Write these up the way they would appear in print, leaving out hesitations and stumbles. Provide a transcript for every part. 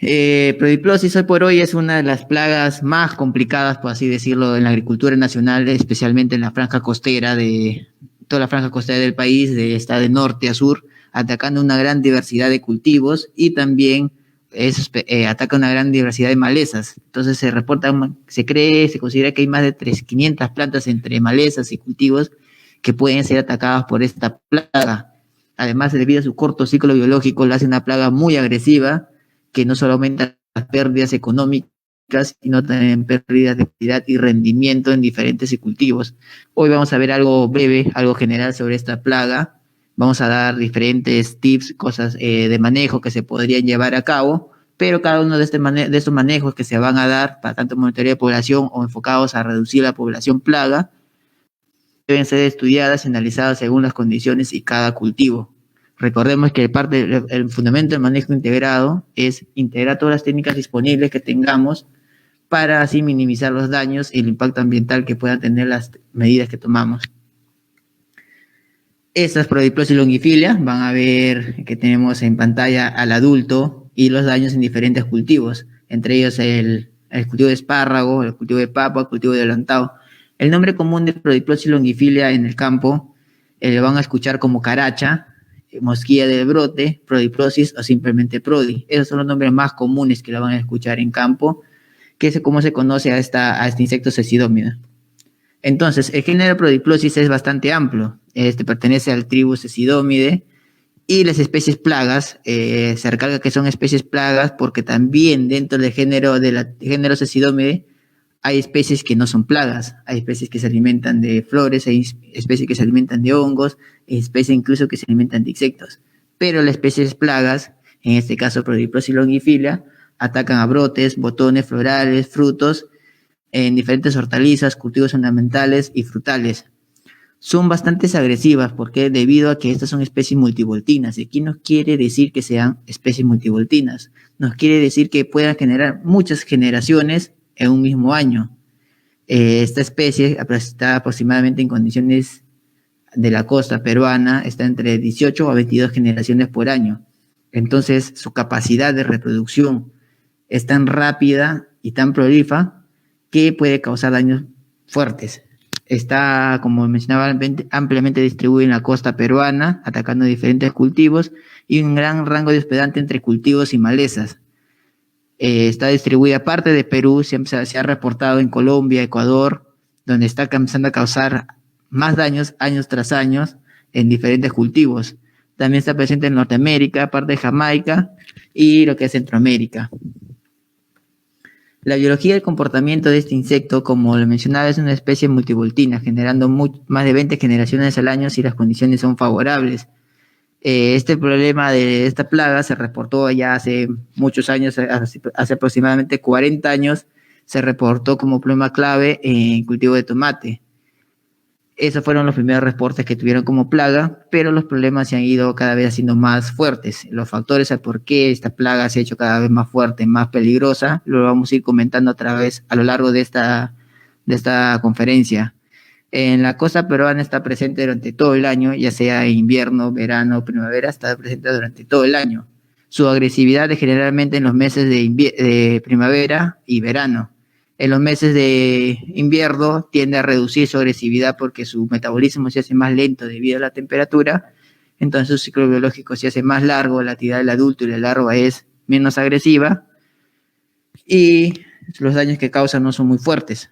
Prodiplosis hoy por hoy es una de las plagas más complicadas, por así decirlo, en la agricultura nacional, especialmente en la franja costera de toda la franja costera del país, está de norte a sur, atacando una gran diversidad de cultivos y también ataca una gran diversidad de malezas. Entonces se considera que hay más de 500 plantas entre malezas y cultivos que pueden ser atacadas por esta plaga. Además, debido a su corto ciclo biológico, la hace una plaga muy agresiva que no solo aumenta las pérdidas económicas, sino también pérdidas de actividad y rendimiento en diferentes cultivos. Hoy vamos a ver algo breve, algo general sobre esta plaga. Vamos a dar diferentes tips, cosas de manejo que se podrían llevar a cabo, pero cada uno de estos manejos que se van a dar para tanto monitoreo de población o enfocados a reducir la población plaga, deben ser estudiadas y analizadas según las condiciones y cada cultivo. Recordemos que el fundamento del manejo integrado es integrar todas las técnicas disponibles que tengamos para así minimizar los daños y el impacto ambiental que puedan tener las medidas que tomamos. Estas Prodiplosis longifilia, van a ver que tenemos en pantalla al adulto y los daños en diferentes cultivos, entre ellos el cultivo de espárrago, el cultivo de papa, el cultivo de adelantado. El nombre común de Prodiplosis longifilia en el campo lo van a escuchar como caracha, mosquilla del brote, Prodiplosis o simplemente Prodi. Esos son los nombres más comunes que la van a escuchar en campo, que es como se conoce a este insecto cecidómida. Entonces, el género Prodiplosis es bastante amplio. Pertenece al tribu Cecidómide y las especies plagas, se recalca que son especies plagas porque también dentro del género Cecidómide hay especies que no son plagas, hay especies que se alimentan de flores, hay especies que se alimentan de hongos, hay especies incluso que se alimentan de insectos. Pero las especies plagas, en este caso Prodiplosis longifilia, atacan a brotes, botones florales, frutos, en diferentes hortalizas, cultivos ornamentales y frutales. Son bastante agresivas porque debido a que estas son especies multivoltinas. Y aquí no quiere decir que sean especies multivoltinas, nos quiere decir que puedan generar muchas generaciones en un mismo año. Esta especie está aproximadamente en condiciones de la costa peruana, está entre 18 a 22 generaciones por año. Entonces, su capacidad de reproducción es tan rápida y tan prolífica que puede causar daños fuertes. Está, como mencionaba, ampliamente distribuida en la costa peruana, atacando diferentes cultivos y un gran rango de hospedante entre cultivos y malezas. Está distribuida parte de Perú, se ha reportado en Colombia, Ecuador, donde está comenzando a causar más daños años tras años en diferentes cultivos. También está presente en Norteamérica, parte de Jamaica y lo que es Centroamérica. La biología del comportamiento de este insecto, como lo mencionaba, es una especie multivoltina, generando más de 20 generaciones al año si las condiciones son favorables. Este problema de esta plaga se reportó ya hace muchos años, hace aproximadamente 40 años, se reportó como problema clave en cultivo de tomate. Esos fueron los primeros reportes que tuvieron como plaga, pero los problemas se han ido cada vez haciendo más fuertes. Los factores al por qué esta plaga se ha hecho cada vez más fuerte, más peligrosa, lo vamos a ir comentando a lo largo de esta conferencia. En la costa peruana está presente durante todo el año, ya sea invierno, verano, primavera, está presente durante todo el año. Su agresividad es generalmente en los meses de primavera y verano. En los meses de invierno tiende a reducir su agresividad porque su metabolismo se hace más lento debido a la temperatura, entonces su ciclo biológico se hace más largo, la actividad del adulto y la larva es menos agresiva y los daños que causa no son muy fuertes.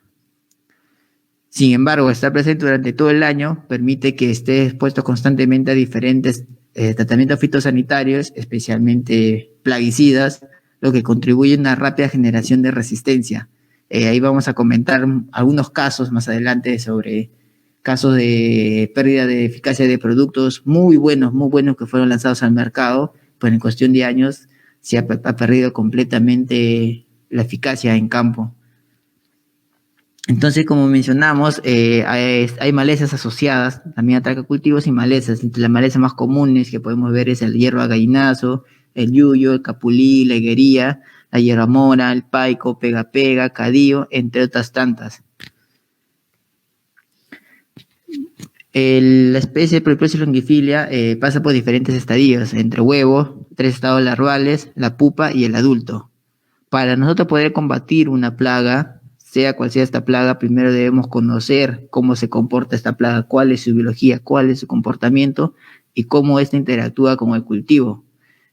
Sin embargo, estar presente durante todo el año permite que esté expuesto constantemente a diferentes tratamientos fitosanitarios, especialmente plaguicidas, lo que contribuye a una rápida generación de resistencia. Ahí vamos a comentar algunos casos más adelante sobre casos de pérdida de eficacia de productos muy buenos que fueron lanzados al mercado, pues en cuestión de años se ha perdido completamente la eficacia en campo. Entonces, como mencionamos, hay malezas asociadas, también ataca cultivos y malezas. Entre las malezas más comunes que podemos ver es el hierba gallinazo, el yuyo, el capulí, la higuería, la hierba mora, el paico, pega-pega, cadío, entre otras tantas. La especie Prodiplosis longifilia pasa por diferentes estadios, entre huevo, 3 estados larvales, la pupa y el adulto. Para nosotros poder combatir una plaga, sea cual sea esta plaga, primero debemos conocer cómo se comporta esta plaga, cuál es su biología, cuál es su comportamiento y cómo ésta interactúa con el cultivo.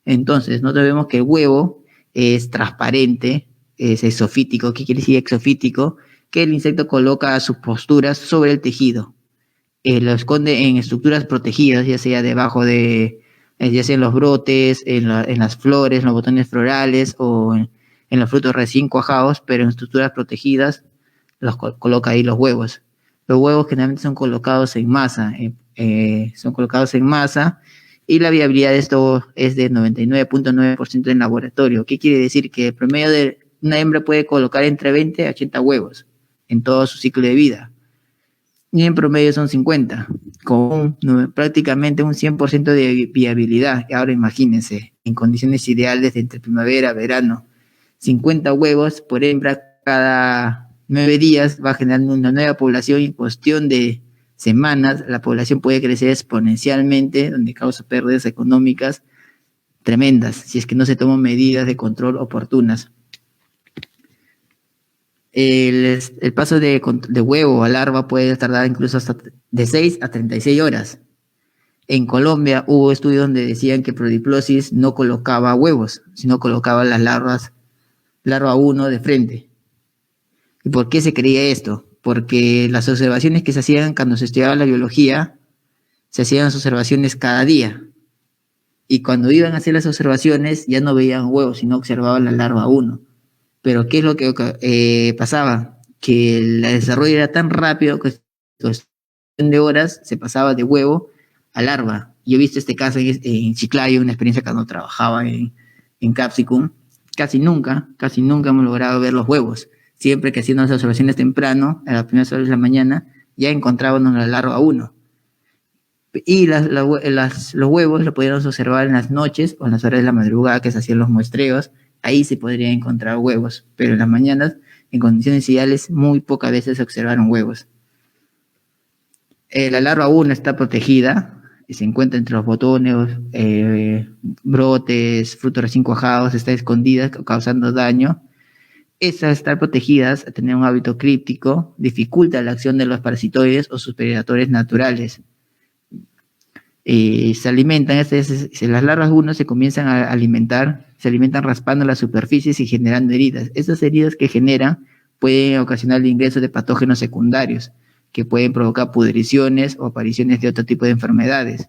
Entonces, nosotros vemos que el huevo es transparente, es exofítico. ¿Qué quiere decir exofítico? Que el insecto coloca sus posturas sobre el tejido. Lo esconde en estructuras protegidas, ya sea debajo de, ya sea en los brotes, en las flores, en los botones florales o en los frutos recién cuajados, pero en estructuras protegidas coloca ahí los huevos. Los huevos generalmente son colocados en masa, y la viabilidad de esto es de 99.9% en laboratorio. ¿Qué quiere decir? Que el promedio de una hembra puede colocar entre 20 a 80 huevos en todo su ciclo de vida. Y en promedio son 50, con prácticamente un 100% de viabilidad. Ahora imagínense, en condiciones ideales de entre primavera, verano, 50 huevos por hembra cada 9 días va generando una nueva población y en cuestión de semanas la población puede crecer exponencialmente, donde causa pérdidas económicas tremendas si es que no se toman medidas de control oportunas. El paso de huevo a larva puede tardar incluso hasta de 6 a 36 horas. En Colombia hubo estudios donde decían que Prodiplosis no colocaba huevos, sino colocaba las larva 1 de frente. ¿Y por qué se creía esto? Porque las observaciones que se hacían cuando se estudiaba la biología, se hacían las observaciones cada día. Y cuando iban a hacer las observaciones ya no veían huevos, sino observaban la larva 1. Pero ¿qué es lo que pasaba? Que el desarrollo era tan rápido que en cuestión de horas se pasaba de huevo a larva. Yo he visto este caso en Chiclayo, una experiencia cuando trabajaba en Capsicum. Casi nunca hemos logrado ver los huevos. Siempre que hacíamos las observaciones temprano, a las primeras horas de la mañana, ya encontrábamos la larva 1. Y los huevos lo podíamos observar en las noches o en las horas de la madrugada que se hacían los muestreos. Ahí se podría encontrar huevos, pero en las mañanas, en condiciones ideales, muy pocas veces se observaron huevos. La larva 1 está protegida, y se encuentra entre los botones, brotes, frutos recién cuajados, está escondida, causando daño. Estas estar protegidas, a tener un hábito críptico, dificulta la acción de los parasitoides o sus predatores naturales. Se alimentan, las larvas 1 se comienzan a alimentar, se alimentan raspando las superficies y generando heridas. Estas heridas que generan pueden ocasionar el ingreso de patógenos secundarios que pueden provocar pudriciones o apariciones de otro tipo de enfermedades.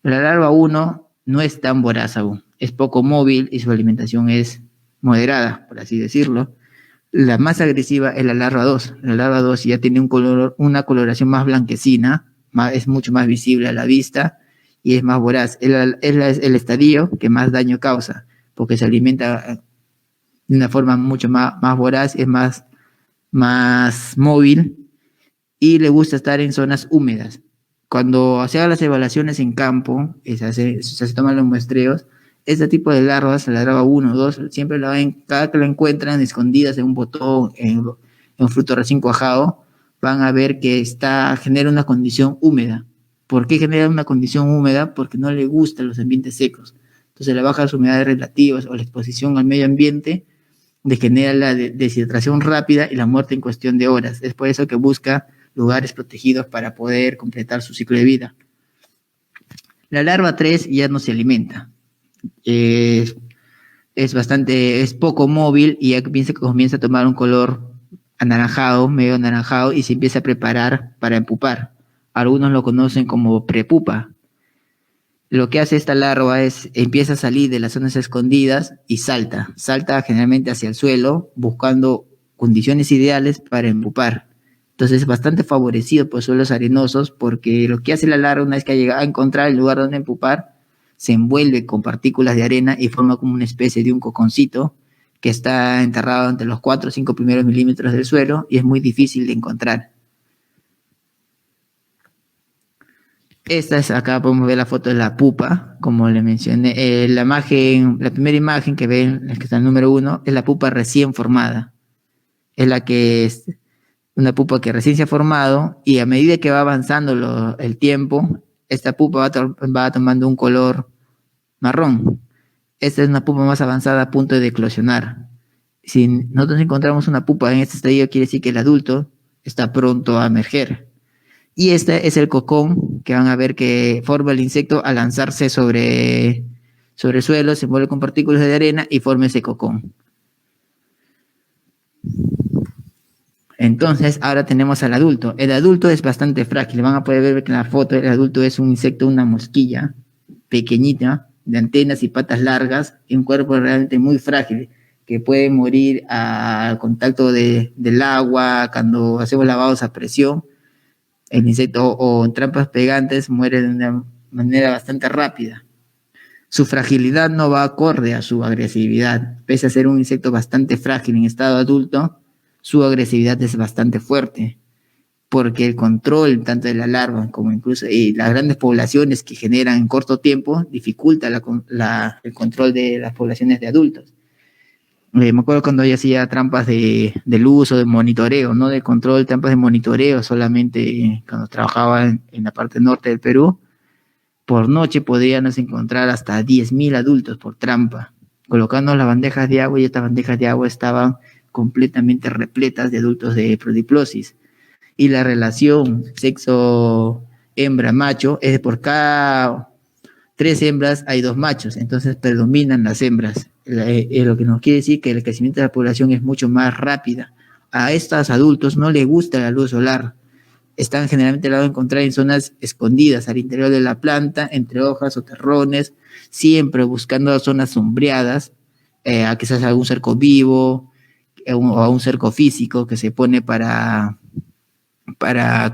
La larva 1 no es tan voraz aún, es poco móvil y su alimentación es moderada, por así decirlo. La más agresiva es la larva 2. La larva 2 ya tiene una coloración más blanquecina, es mucho más visible a la vista y es más voraz. Es el estadio que más daño causa, porque se alimenta de una forma mucho más voraz, es más móvil y le gusta estar en zonas húmedas. Cuando se hagan las evaluaciones en campo, se toman los muestreos, este tipo de larvas, la larva 1 o 2, siempre cada que la encuentran escondidas en un botón, en un fruto recién cuajado, van a ver que genera una condición húmeda. ¿Por qué genera una condición húmeda? Porque no le gustan los ambientes secos. Entonces la baja de las humedades relativas o la exposición al medio ambiente genera la deshidratación rápida y la muerte en cuestión de horas. Es por eso que busca lugares protegidos para poder completar su ciclo de vida. La larva 3 ya no se alimenta. Es poco móvil y ya comienza a tomar un color anaranjado, medio anaranjado, y se empieza a preparar para empupar. Algunos lo conocen como prepupa. Lo que hace esta larva empieza a salir de las zonas escondidas y salta generalmente hacia el suelo, buscando condiciones ideales para empupar. Entonces es bastante favorecido por suelos arenosos, porque lo que hace la larva una vez que llega a encontrar el lugar donde empupar, se envuelve con partículas de arena y forma como una especie de un coconcito que está enterrado entre los 4 o 5 primeros milímetros del suelo y es muy difícil de encontrar. Acá podemos ver la foto de la pupa, como le mencioné. La primera imagen que ven, que está en el número 1, es la pupa recién formada. Es una pupa que recién se ha formado y a medida que va avanzando el tiempo, esta pupa va tomando un color marrón. Esta es una pupa más avanzada a punto de eclosionar. Si nosotros encontramos una pupa en este estadio, quiere decir que el adulto está pronto a emerger. Y este es el cocón que van a ver que forma el insecto al lanzarse sobre el suelo, se envuelve con partículas de arena y forma ese cocón. Entonces, ahora tenemos al adulto. El adulto es bastante frágil. Van a poder ver que en la foto el adulto es un insecto, una mosquilla pequeñita, de antenas y patas largas, y un cuerpo realmente muy frágil, que puede morir al contacto del agua, cuando hacemos lavados a presión. El insecto o en trampas pegantes muere de una manera bastante rápida. Su fragilidad no va acorde a su agresividad. Pese a ser un insecto bastante frágil en estado adulto, su agresividad es bastante fuerte, porque el control tanto de la larva como incluso las grandes poblaciones que generan en corto tiempo dificulta el control de las poblaciones de adultos. Me acuerdo cuando yo hacía trampas de luz o de monitoreo, no de control, trampas de monitoreo solamente cuando trabajaba en la parte norte del Perú. Por noche podríamos encontrar hasta 10.000 adultos por trampa, colocando las bandejas de agua, y estas bandejas de agua estaban completamente repletas de adultos de prodiplosis. Y la relación sexo hembra-macho es de por cada 3 hembras hay 2 machos, entonces predominan las hembras, lo que nos quiere decir que el crecimiento de la población es mucho más rápida. A estos adultos no les gusta la luz solar, están generalmente la encontrar en zonas escondidas al interior de la planta, entre hojas o terrones, siempre buscando zonas sombreadas, a quizás algún cerco vivo o a un cerco físico que se pone para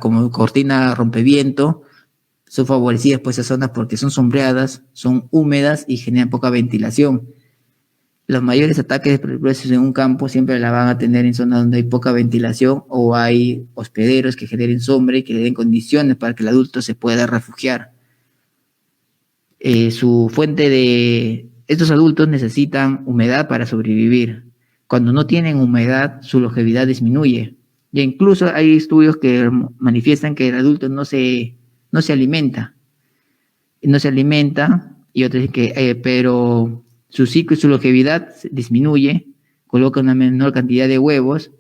como cortina rompeviento. Son favorecidas por esas zonas porque son sombreadas, son húmedas y generan poca ventilación. Los mayores ataques de prodiplosis en un campo siempre la van a tener en zonas donde hay poca ventilación o hay hospederos que generen sombra y que le den condiciones para que el adulto se pueda refugiar. Su fuente de... Estos adultos necesitan humedad para sobrevivir. Cuando no tienen humedad, su longevidad disminuye. Y incluso hay estudios que manifiestan que el adulto no se alimenta. No se alimenta, y otros dicen que, pero su ciclo y su longevidad disminuye, coloca una menor cantidad de huevos,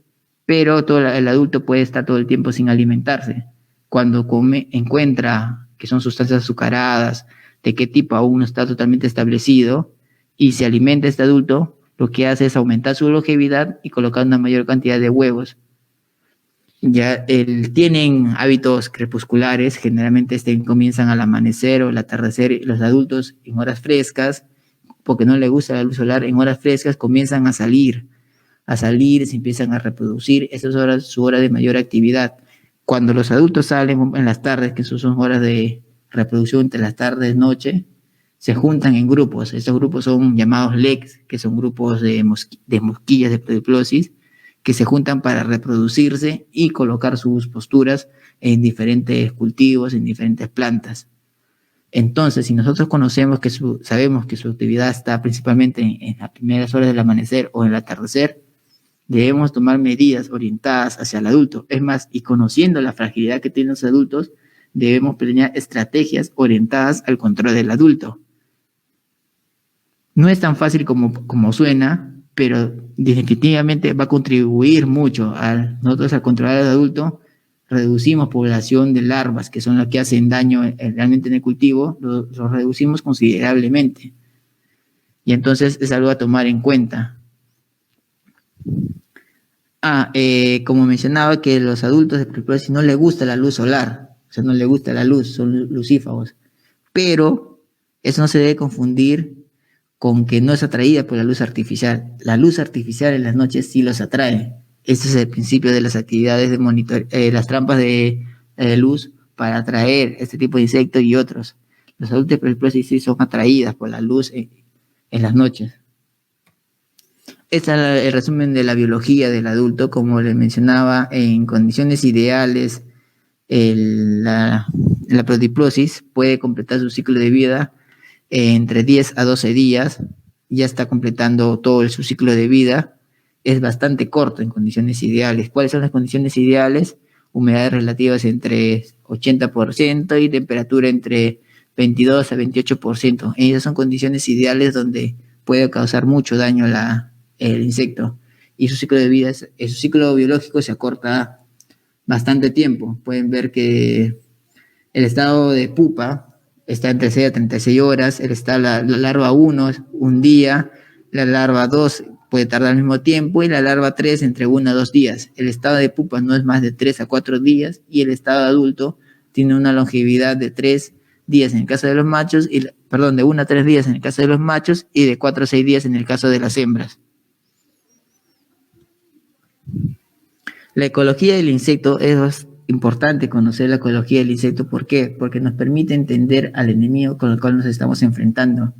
pero el adulto puede estar todo el tiempo sin alimentarse. Cuando encuentra que son sustancias azucaradas, de qué tipo aún no está totalmente establecido, y se alimenta este adulto, lo que hace es aumentar su longevidad y colocar una mayor cantidad de huevos. Ya tienen hábitos crepusculares, generalmente comienzan al amanecer o al atardecer. Los adultos en horas frescas, porque no les gusta la luz solar, en horas frescas comienzan a salir, se empiezan a reproducir. Esas horas su hora de mayor actividad. Cuando los adultos salen en las tardes, que son horas de reproducción entre las tardes y noche, se juntan en grupos. Estos grupos son llamados LECs, que son grupos de mosquillas de prodiplosis, que se juntan para reproducirse y colocar sus posturas en diferentes cultivos, en diferentes plantas. Entonces, si nosotros sabemos que su actividad está principalmente en las primeras horas del amanecer o en el atardecer, debemos tomar medidas orientadas hacia el adulto. Es más, y conociendo la fragilidad que tienen los adultos, debemos planear estrategias orientadas al control del adulto. No es tan fácil como suena, pero definitivamente va a contribuir mucho. Nosotros al controlar al adulto, reducimos población de larvas, que son las que hacen daño realmente en el cultivo, los reducimos considerablemente. Y entonces es algo a tomar en cuenta. Como mencionaba, que los adultos de prodiplosis no les gusta la luz solar, o sea, no les gusta la luz, son lucífagos. Pero eso no se debe confundir con que no es atraída por la luz artificial. La luz artificial en las noches sí los atrae. Este es el principio de las actividades de monitoreo, las trampas de luz para atraer este tipo de insectos y otros. Los adultos de prodiplosis sí son atraídas por la luz en las noches. Este es el resumen de la biología del adulto. Como les mencionaba, en condiciones ideales, la prodiplosis puede completar su ciclo de vida entre 10 a 12 días, ya está completando todo su ciclo de vida. Es bastante corto en condiciones ideales. ¿Cuáles son las condiciones ideales? Humedades relativas entre 80% y temperatura entre 22 a 28%. Esas son condiciones ideales donde puede causar mucho daño el insecto. y su ciclo de vida, su ciclo biológico se acorta bastante tiempo. Pueden ver que el estado de pupa está entre 6 a 36 horas, la larva 1 es un día, la larva 2 puede tardar el mismo tiempo y la larva 3 entre 1 a 2 días. El estado de pupa no es más de 3 a 4 días y el estado adulto tiene una longevidad de 3 días en el caso de los machos, de 1 a 3 días en el caso de los machos y de 4 a 6 días en el caso de las hembras. La ecología del insecto es importante conocer la ecología del insecto. ¿Por qué? Porque nos permite entender al enemigo con el cual nos estamos enfrentando.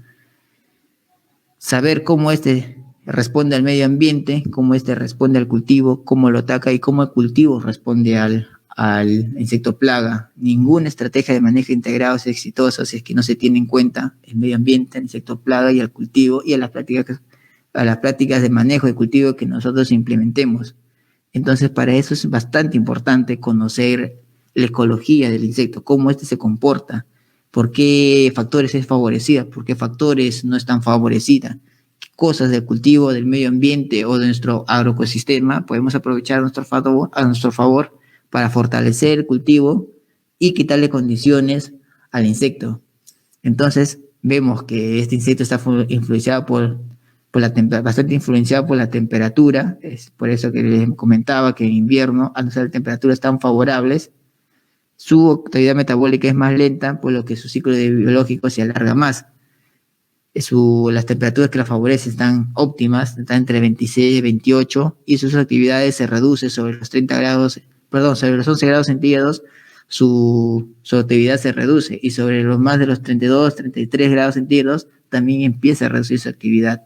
Saber cómo este responde al medio ambiente, cómo este responde al cultivo, cómo lo ataca y cómo el cultivo responde al insecto plaga. Ninguna estrategia de manejo integrado es exitosa si es que no se tiene en cuenta el medio ambiente, el insecto plaga y el cultivo y a las prácticas de manejo de cultivo que nosotros implementemos. Entonces, para eso es bastante importante conocer la ecología del insecto, cómo este se comporta, por qué factores es favorecida, por qué factores no están favorecida, qué cosas del cultivo, del medio ambiente o de nuestro agroecosistema podemos aprovechar a nuestro favor para fortalecer el cultivo y quitarle condiciones al insecto. Entonces, vemos que este insecto está influenciado bastante influenciado por la temperatura. Es por eso que les comentaba que en invierno, al no ser temperaturas tan favorables, su actividad metabólica es más lenta, por lo que su ciclo biológico se alarga más. Las temperaturas que la favorecen están óptimas, están entre 26 y 28, y sus actividades se reducen sobre los 30 grados, sobre los 11 grados centígrados, su actividad se reduce, y sobre los más de los 32, 33 grados centígrados, también empieza a reducir su actividad.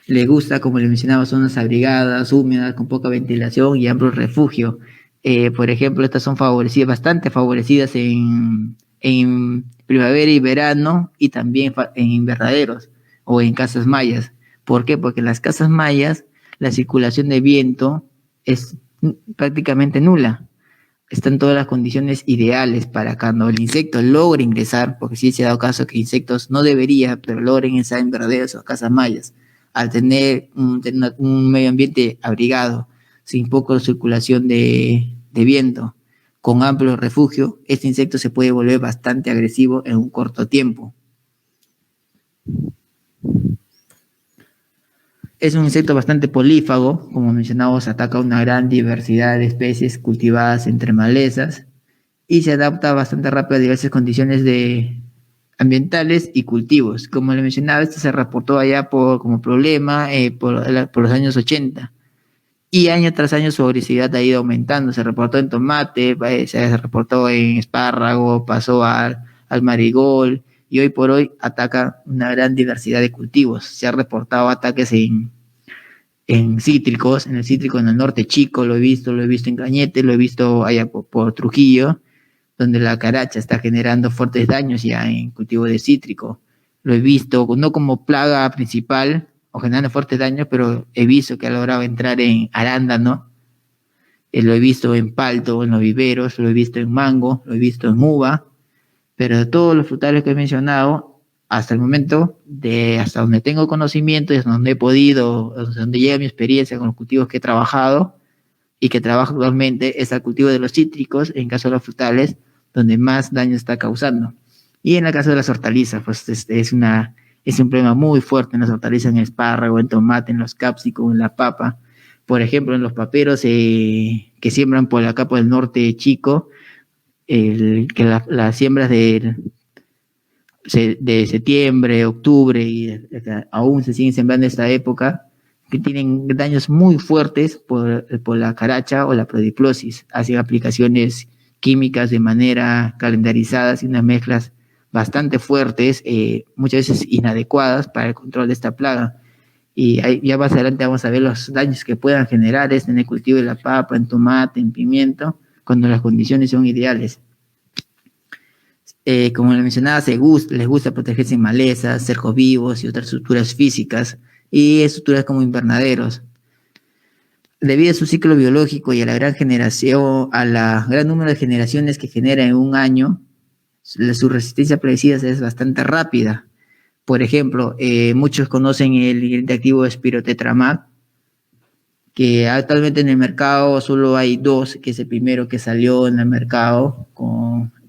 Le gusta, como le mencionaba, zonas abrigadas, húmedas, con poca ventilación y amplio refugio. Por ejemplo, estas son bastante favorecidas en primavera y verano y también en invernaderos o en casas mayas. ¿Por qué? Porque en las casas mayas la circulación de viento es prácticamente nula. Están todas las condiciones ideales para cuando el insecto logre ingresar, porque sí se ha dado caso que insectos no debería, pero logren ingresar en invernaderos o casas mayas. Al tener un medio ambiente abrigado, sin poca circulación de viento, con amplio refugio, este insecto se puede volver bastante agresivo en un corto tiempo. Es un insecto bastante polífago, como mencionamos, ataca una gran diversidad de especies cultivadas entre malezas y se adapta bastante rápido a diversas condiciones ambientales y cultivos. Como le mencionaba, esto se reportó allá como problema por los años 80. Y año tras año su agresividad ha ido aumentando. Se reportó en tomate, se reportó en espárrago, pasó al marigold, y hoy por hoy ataca una gran diversidad de cultivos. Se han reportado ataques en cítricos, en el cítrico en el norte chico, lo he visto en Cañete, lo he visto allá por Trujillo, donde la caracha está generando fuertes daños ya en cultivo de cítrico. Lo he visto, no como plaga principal o generando fuertes daños, pero he visto que ha logrado entrar en arándano, lo he visto en palto, en los viveros, lo he visto en mango, lo he visto en uva, pero de todos los frutales que he mencionado, hasta el momento, hasta donde tengo conocimiento y hasta donde he podido, hasta donde llega mi experiencia con los cultivos que he trabajado y que trabajo actualmente, es el cultivo de los cítricos, en caso de los frutales, donde más daño está causando. Y en el caso de las hortalizas, pues es un problema muy fuerte en las hortalizas, en el espárrago, en tomate, en los cápsicos, en la papa. Por ejemplo, en los paperos que siembran por acá, por el norte chico, que las siembras de septiembre, octubre, y aún se siguen sembrando en esta época, que tienen daños muy fuertes por la caracha o la prodiplosis. Hacen aplicaciones químicas de manera calendarizada y unas mezclas bastante fuertes, muchas veces inadecuadas para el control de esta plaga. Y ahí, ya más adelante vamos a ver los daños que puedan generar en el cultivo de la papa, en tomate, en pimiento, cuando las condiciones son ideales. Como le mencionaba, les gusta protegerse en malezas, cercos vivos y otras estructuras físicas, y estructuras como invernaderos. Debido a su ciclo biológico y a la gran número de generaciones que genera en un año, su resistencia predecida es bastante rápida. Por ejemplo, muchos conocen el ingrediente activo Spirotetramat, que actualmente en el mercado solo hay dos, que es el primero que salió en el mercado,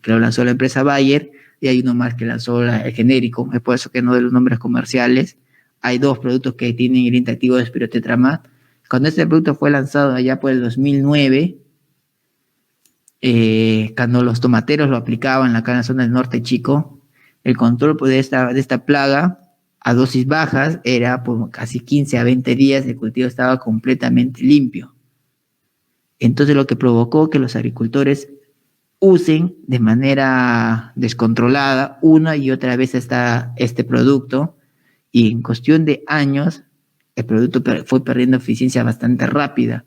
que lo lanzó la empresa Bayer, y hay uno más que lanzó el genérico, es por eso que no de los nombres comerciales. Hay dos productos que tienen ingrediente activo de Spirotetramat. Cuando este producto fue lanzado allá por el 2009, cuando los tomateros lo aplicaban acá en la zona del norte chico, el control de esta plaga a dosis bajas era por casi 15 a 20 días el cultivo estaba completamente limpio. Entonces lo que provocó que los agricultores usen de manera descontrolada una y otra vez este producto, y en cuestión de años el producto fue perdiendo eficiencia bastante rápida.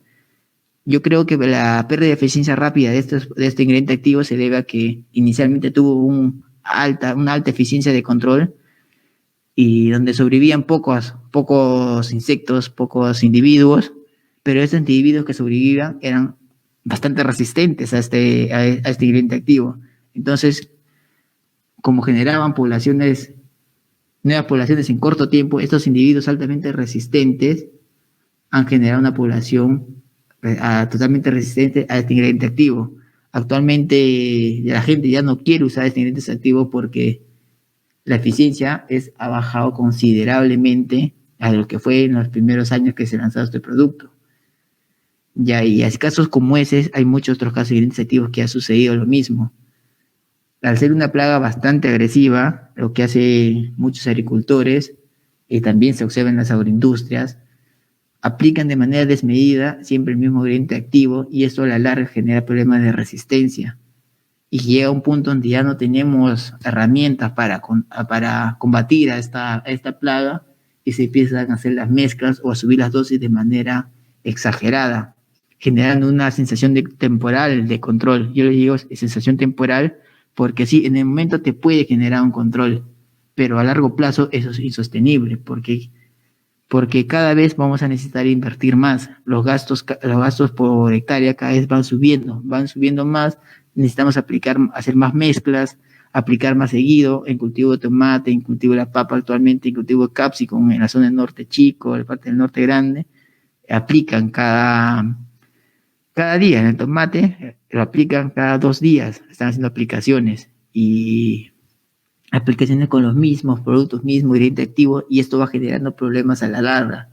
Yo creo que la pérdida de eficiencia rápida de este ingrediente activo se debe a que inicialmente tuvo una alta eficiencia de control, y donde sobrevivían pocos insectos, pocos individuos, pero estos individuos que sobrevivían eran bastante resistentes a este ingrediente activo. Entonces, como generaban nuevas poblaciones en corto tiempo, estos individuos altamente resistentes han generado una población totalmente resistente a este ingrediente activo. Actualmente la gente ya no quiere usar este ingrediente activo porque la eficiencia ha bajado considerablemente a lo que fue en los primeros años que se lanzó este producto. Ya, y hay casos como ese, hay muchos otros casos de ingredientes activos que ha sucedido lo mismo. Al ser una plaga bastante agresiva, lo que hace muchos agricultores, y también se observa en las agroindustrias, aplican de manera desmedida siempre el mismo ingrediente activo, y esto a la larga genera problemas de resistencia. Y llega a un punto donde ya no tenemos herramientas para combatir a esta plaga, y se empiezan a hacer las mezclas o a subir las dosis de manera exagerada, generando una sensación temporal de control. Yo le digo sensación temporal porque sí, en el momento te puede generar un control, pero a largo plazo eso es insostenible, porque cada vez vamos a necesitar invertir más. Los gastos por hectárea cada vez van subiendo más. Necesitamos hacer más mezclas, aplicar más seguido en cultivo de tomate, en cultivo de la papa actualmente, en cultivo de capsicum en la zona del norte chico, en la parte del norte grande. Aplican cada día en el tomate, lo aplican cada 2 días, están haciendo aplicaciones, y aplicaciones con los mismos productos, mismo ingrediente activo, y esto va generando problemas a la larga.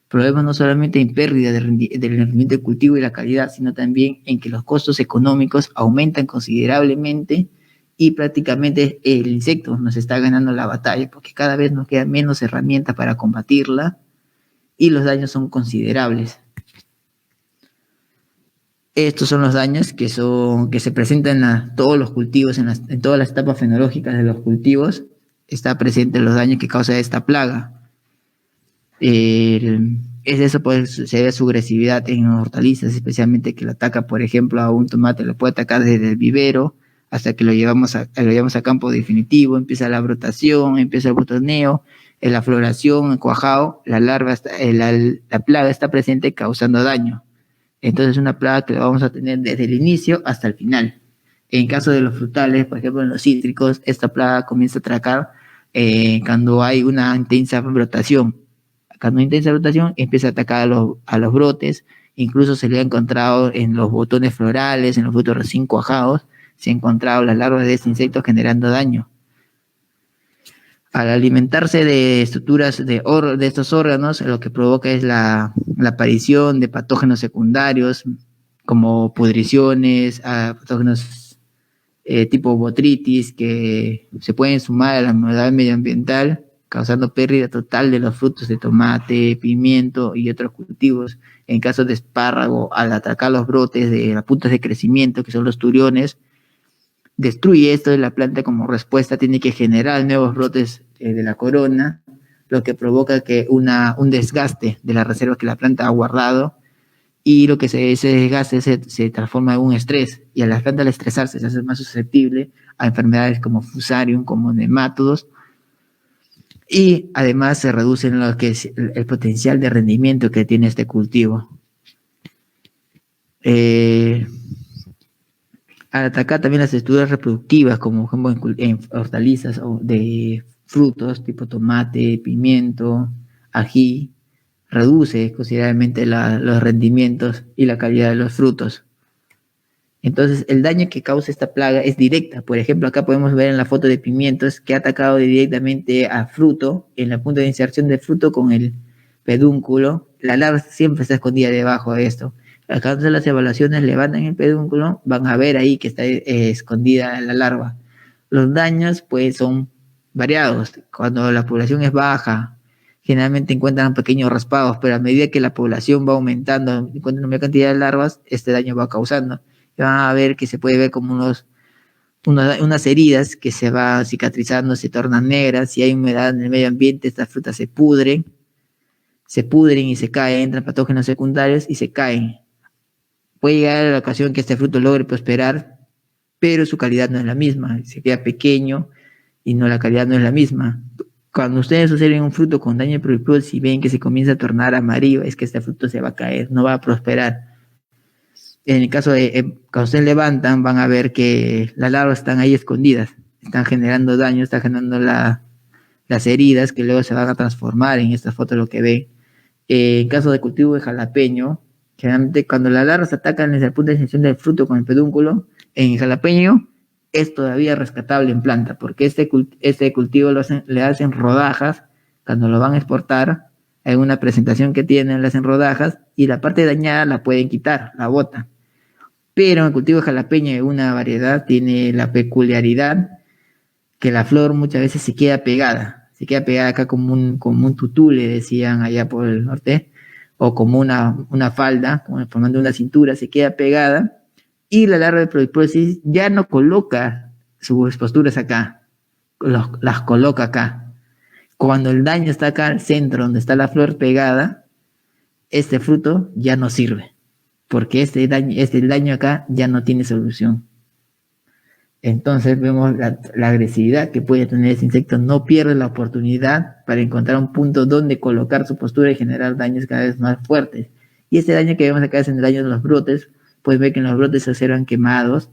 Problemas no solamente en pérdida del rendimiento del cultivo y la calidad, sino también en que los costos económicos aumentan considerablemente, y prácticamente el insecto nos está ganando la batalla, porque cada vez nos quedan menos herramientas para combatirla y los daños son considerables. Estos son los daños que se presentan en todos los cultivos, en todas las etapas fenológicas de los cultivos. Está presente los daños que causa esta plaga. Eso se debe a su agresividad en hortalizas, especialmente que lo ataca, por ejemplo, a un tomate, lo puede atacar desde el vivero hasta que lo llevamos a campo definitivo. Empieza la brotación, empieza el botoneo, en la floración, el cuajado, la plaga está presente causando daño. Entonces es una plaga que la vamos a tener desde el inicio hasta el final. En caso de los frutales, por ejemplo en los cítricos, esta plaga comienza a atacar cuando hay una intensa brotación. Cuando hay intensa brotación empieza a atacar a los brotes. Incluso se le ha encontrado en los botones florales, en los frutos recién cuajados, se han encontrado las larvas de este insecto generando daño. Al alimentarse de estructuras de estos órganos, lo que provoca es la aparición de patógenos secundarios como pudriciones, patógenos tipo botritis, que se pueden sumar a la maldad medioambiental, causando pérdida total de los frutos de tomate, pimiento y otros cultivos. En caso de espárrago, al atacar los brotes de las puntas de crecimiento, que son los turiones, destruye esto de la planta. Como respuesta tiene que generar nuevos brotes de la corona, lo que provoca que un desgaste de las reservas que la planta ha guardado, y lo que ese desgaste se transforma en un estrés, y a la planta al estresarse se hace más susceptible a enfermedades como fusarium, como nematodos, y además se reduce lo que es el potencial de rendimiento que tiene este cultivo. Al atacar también las estructuras reproductivas, como en hortalizas o de frutos tipo tomate, pimiento, ají, reduce considerablemente los rendimientos y la calidad de los frutos. Entonces, el daño que causa esta plaga es directa. Por ejemplo, acá podemos ver en la foto de pimientos que ha atacado directamente a fruto, en la punta de inserción del fruto con el pedúnculo. La larva siempre está escondida debajo de esto. Acá entonces las evaluaciones levantan el pedúnculo, van a ver ahí que está escondida la larva. Los daños pues son variados. Cuando la población es baja, generalmente encuentran pequeños raspados, pero a medida que la población va aumentando, encuentran una cantidad de larvas, este daño va causando. Y van a ver que se puede ver como unas heridas que se van cicatrizando, se tornan negras. Si hay humedad en el medio ambiente, estas frutas se pudren y se caen, entran patógenos secundarios y se caen. Puede llegar a la ocasión que este fruto logre prosperar, pero su calidad no es la misma, se queda pequeño y no, la calidad no es la misma. Cuando ustedes observen un fruto con daño de pluriposis y ven que se comienza a tornar amarillo, es que este fruto se va a caer, no va a prosperar. En el caso de cuando ustedes levantan, van a ver que las larvas están ahí escondidas, están generando daño, están generando las heridas que luego se van a transformar en esta foto, lo que ven. En caso de cultivo de jalapeño, generalmente cuando las larvas atacan desde el punto de inserción del fruto con el pedúnculo, en jalapeño es todavía rescatable en planta, porque este cultivo le hacen rodajas, cuando lo van a exportar, hay una presentación que tienen, le hacen rodajas, y la parte dañada la pueden quitar, la botan. Pero el cultivo de jalapeño de una variedad tiene la peculiaridad que la flor muchas veces se queda pegada acá como un tutú, le decían allá por el norte, o como una falda, como formando una cintura, se queda pegada, y la larva de pluriposis ya no coloca sus posturas acá, las coloca acá. Cuando el daño está acá al centro, donde está la flor pegada, este fruto ya no sirve, porque este daño acá ya no tiene solución. Entonces vemos la agresividad que puede tener ese insecto, no pierde la oportunidad para encontrar un punto donde colocar su postura y generar daños cada vez más fuertes. Y este daño que vemos acá es el daño de los brotes. Puedes ver que en los brotes se observan quemados.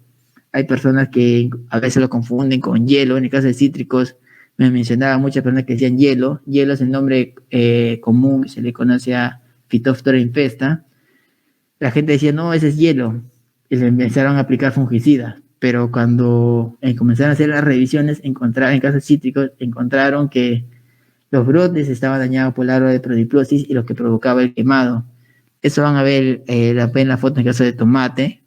Hay personas que a veces lo confunden con hielo. En el caso de cítricos, me mencionaba muchas personas que decían hielo. Hielo es el nombre común, se le conoce a Phytophthora infesta. La gente decía, no, ese es hielo. Y le empezaron a aplicar fungicidas. Pero cuando comenzaron a hacer las revisiones, en casos cítricos, encontraron que los brotes estaban dañados por la larva de prodiplosis y lo que provocaba el quemado. Eso van a ver en la foto en el caso de tomate.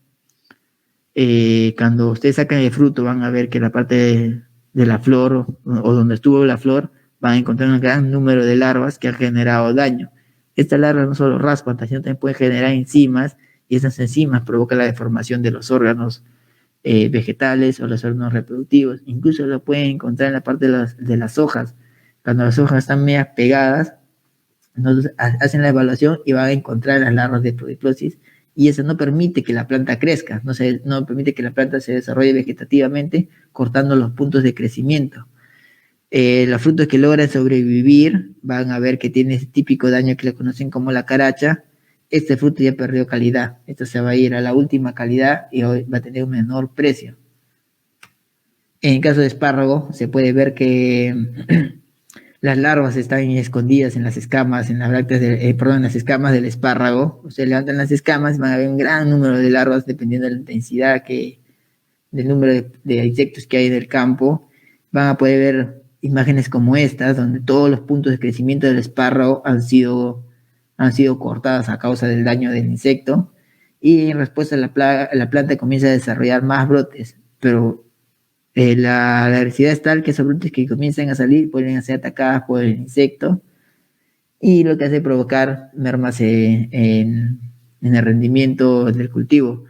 Cuando ustedes sacan el fruto, van a ver que la parte de la flor o donde estuvo la flor, van a encontrar un gran número de larvas que han generado daño. Estas larvas no solo raspan, sino también pueden generar enzimas, y esas enzimas provocan la deformación de los órganos vegetales o los órganos reproductivos. Incluso lo pueden encontrar en la parte de las hojas. Cuando las hojas están medio pegadas, entonces hacen la evaluación y van a encontrar las larvas de prodiplosis, y eso no permite que la planta crezca, no permite que la planta se desarrolle vegetativamente, cortando los puntos de crecimiento. Los frutos que logran sobrevivir van a ver que tiene ese típico daño que le conocen como la caracha. Este fruto ya perdió calidad, esto se va a ir a la última calidad y hoy va a tener un menor precio. En el caso de espárrago, se puede ver que las larvas están escondidas en las escamas, en las escamas del espárrago. Ustedes levantan las escamas y van a ver un gran número de larvas dependiendo de la intensidad del número de insectos que hay en el campo. Van a poder ver imágenes como estas, donde todos los puntos de crecimiento del espárrago han sido cortadas a causa del daño del insecto, y en respuesta a la plaga, la planta comienza a desarrollar más brotes, pero la agresividad es tal que esos brotes que comienzan a salir pueden ser atacados por el insecto, y lo que hace provocar mermas en el rendimiento del cultivo.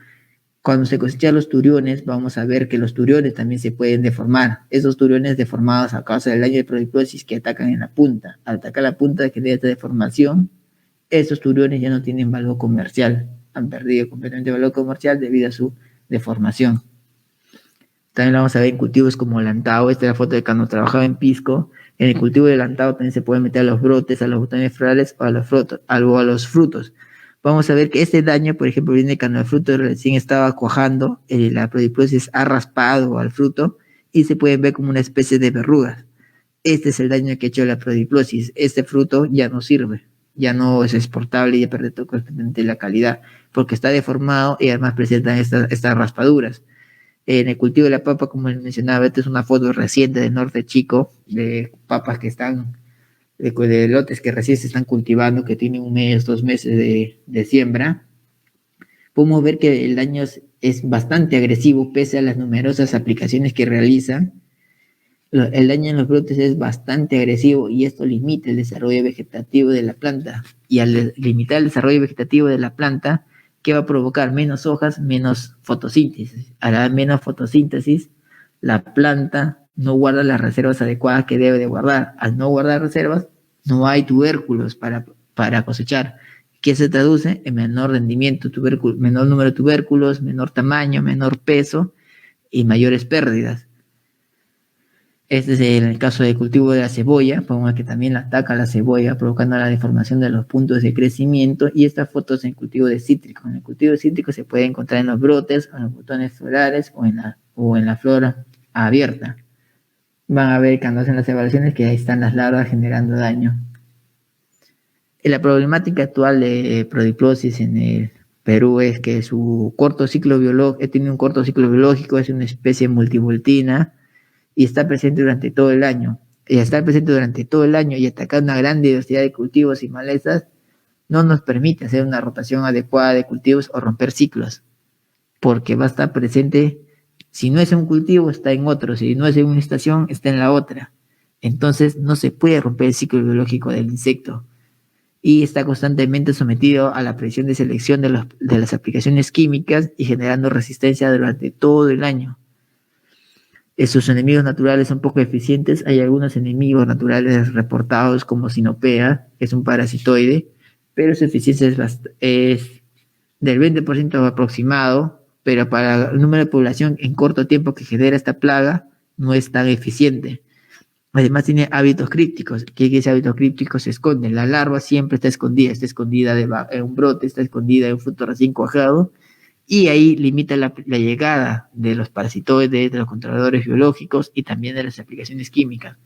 Cuando se cosechan los turiones, vamos a ver que los turiones también se pueden deformar. Esos turiones deformados a causa del daño de prodiplosis que atacan en la punta. Al atacar la punta genera esta deformación. Estos turiones ya no tienen valor comercial. Han perdido completamente valor comercial debido a su deformación. También lo vamos a ver en cultivos como el lantao. Esta es la foto de cuando trabajaba en Pisco. En el cultivo del lantao también se pueden meter a los brotes, a los botones florales o a los frutos. Vamos a ver que este daño, por ejemplo, viene cuando el fruto recién estaba cuajando, la prodiplosis ha raspado al fruto y se pueden ver como una especie de verrugas. este es el daño que ha hecho la prodiplosis. Este fruto ya no sirve, ya no es exportable y ya pierde totalmente la calidad, porque está deformado y además presenta estas raspaduras. En el cultivo de la papa, como les mencionaba, esta es una foto reciente del norte chico, de papas que están, de lotes que recién se están cultivando, que tienen 1 mes, 2 meses de siembra. Podemos ver que el daño es bastante agresivo, pese a las numerosas aplicaciones que realizan. El daño en los brotes es bastante agresivo y esto limita el desarrollo vegetativo de la planta. Y al limitar el desarrollo vegetativo de la planta, ¿qué va a provocar? Menos hojas, menos fotosíntesis. Al haber menos fotosíntesis, la planta no guarda las reservas adecuadas que debe de guardar. Al no guardar reservas, no hay tubérculos para cosechar. ¿Qué se traduce? En menor rendimiento, menor número de tubérculos, menor tamaño, menor peso y mayores pérdidas. Este es el caso del cultivo de la cebolla, podemos ver que también la ataca la cebolla, provocando la deformación de los puntos de crecimiento. Y estas fotos en cultivo de cítricos. En el cultivo de cítricos se puede encontrar en los brotes, en los botones florales o en la flora abierta. Van a ver cuando hacen las evaluaciones que ahí están las larvas generando daño. La problemática actual de prodiplosis en el Perú es que su corto ciclo biológico, tiene un corto ciclo biológico, es una especie multivoltina y está presente durante todo el año. Y estar presente durante todo el año y atacar una gran diversidad de cultivos y malezas no nos permite hacer una rotación adecuada de cultivos o romper ciclos, porque va a estar presente, si no es en un cultivo, está en otro, si no es en una estación, está en la otra. Entonces no se puede romper el ciclo biológico del insecto y está constantemente sometido a la presión de selección de las aplicaciones químicas y generando resistencia durante todo el año. Sus enemigos naturales son poco eficientes. Hay algunos enemigos naturales reportados como Sinopea, que es un parasitoide, pero su eficiencia es del 20% aproximado, pero para el número de población en corto tiempo que genera esta plaga, no es tan eficiente. Además tiene hábitos crípticos. ¿Qué es hábitos crípticos? Se esconde. La larva siempre está escondida en un brote, está escondida en un fruto recién cuajado, y ahí limita la llegada de los parasitoides, de los controladores biológicos y también de las aplicaciones químicas.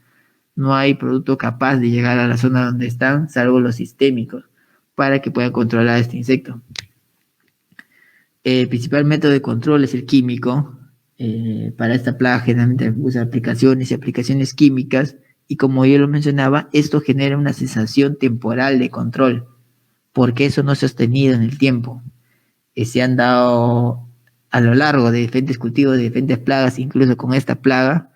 No hay producto capaz de llegar a la zona donde están, salvo los sistémicos, para que puedan controlar a este insecto. El principal método de control es el químico. Para esta plaga generalmente usa aplicaciones químicas, y como yo lo mencionaba, esto genera una sensación temporal de control, porque eso no es sostenido en el tiempo. Se han dado a lo largo de diferentes cultivos, de diferentes plagas, incluso con esta plaga,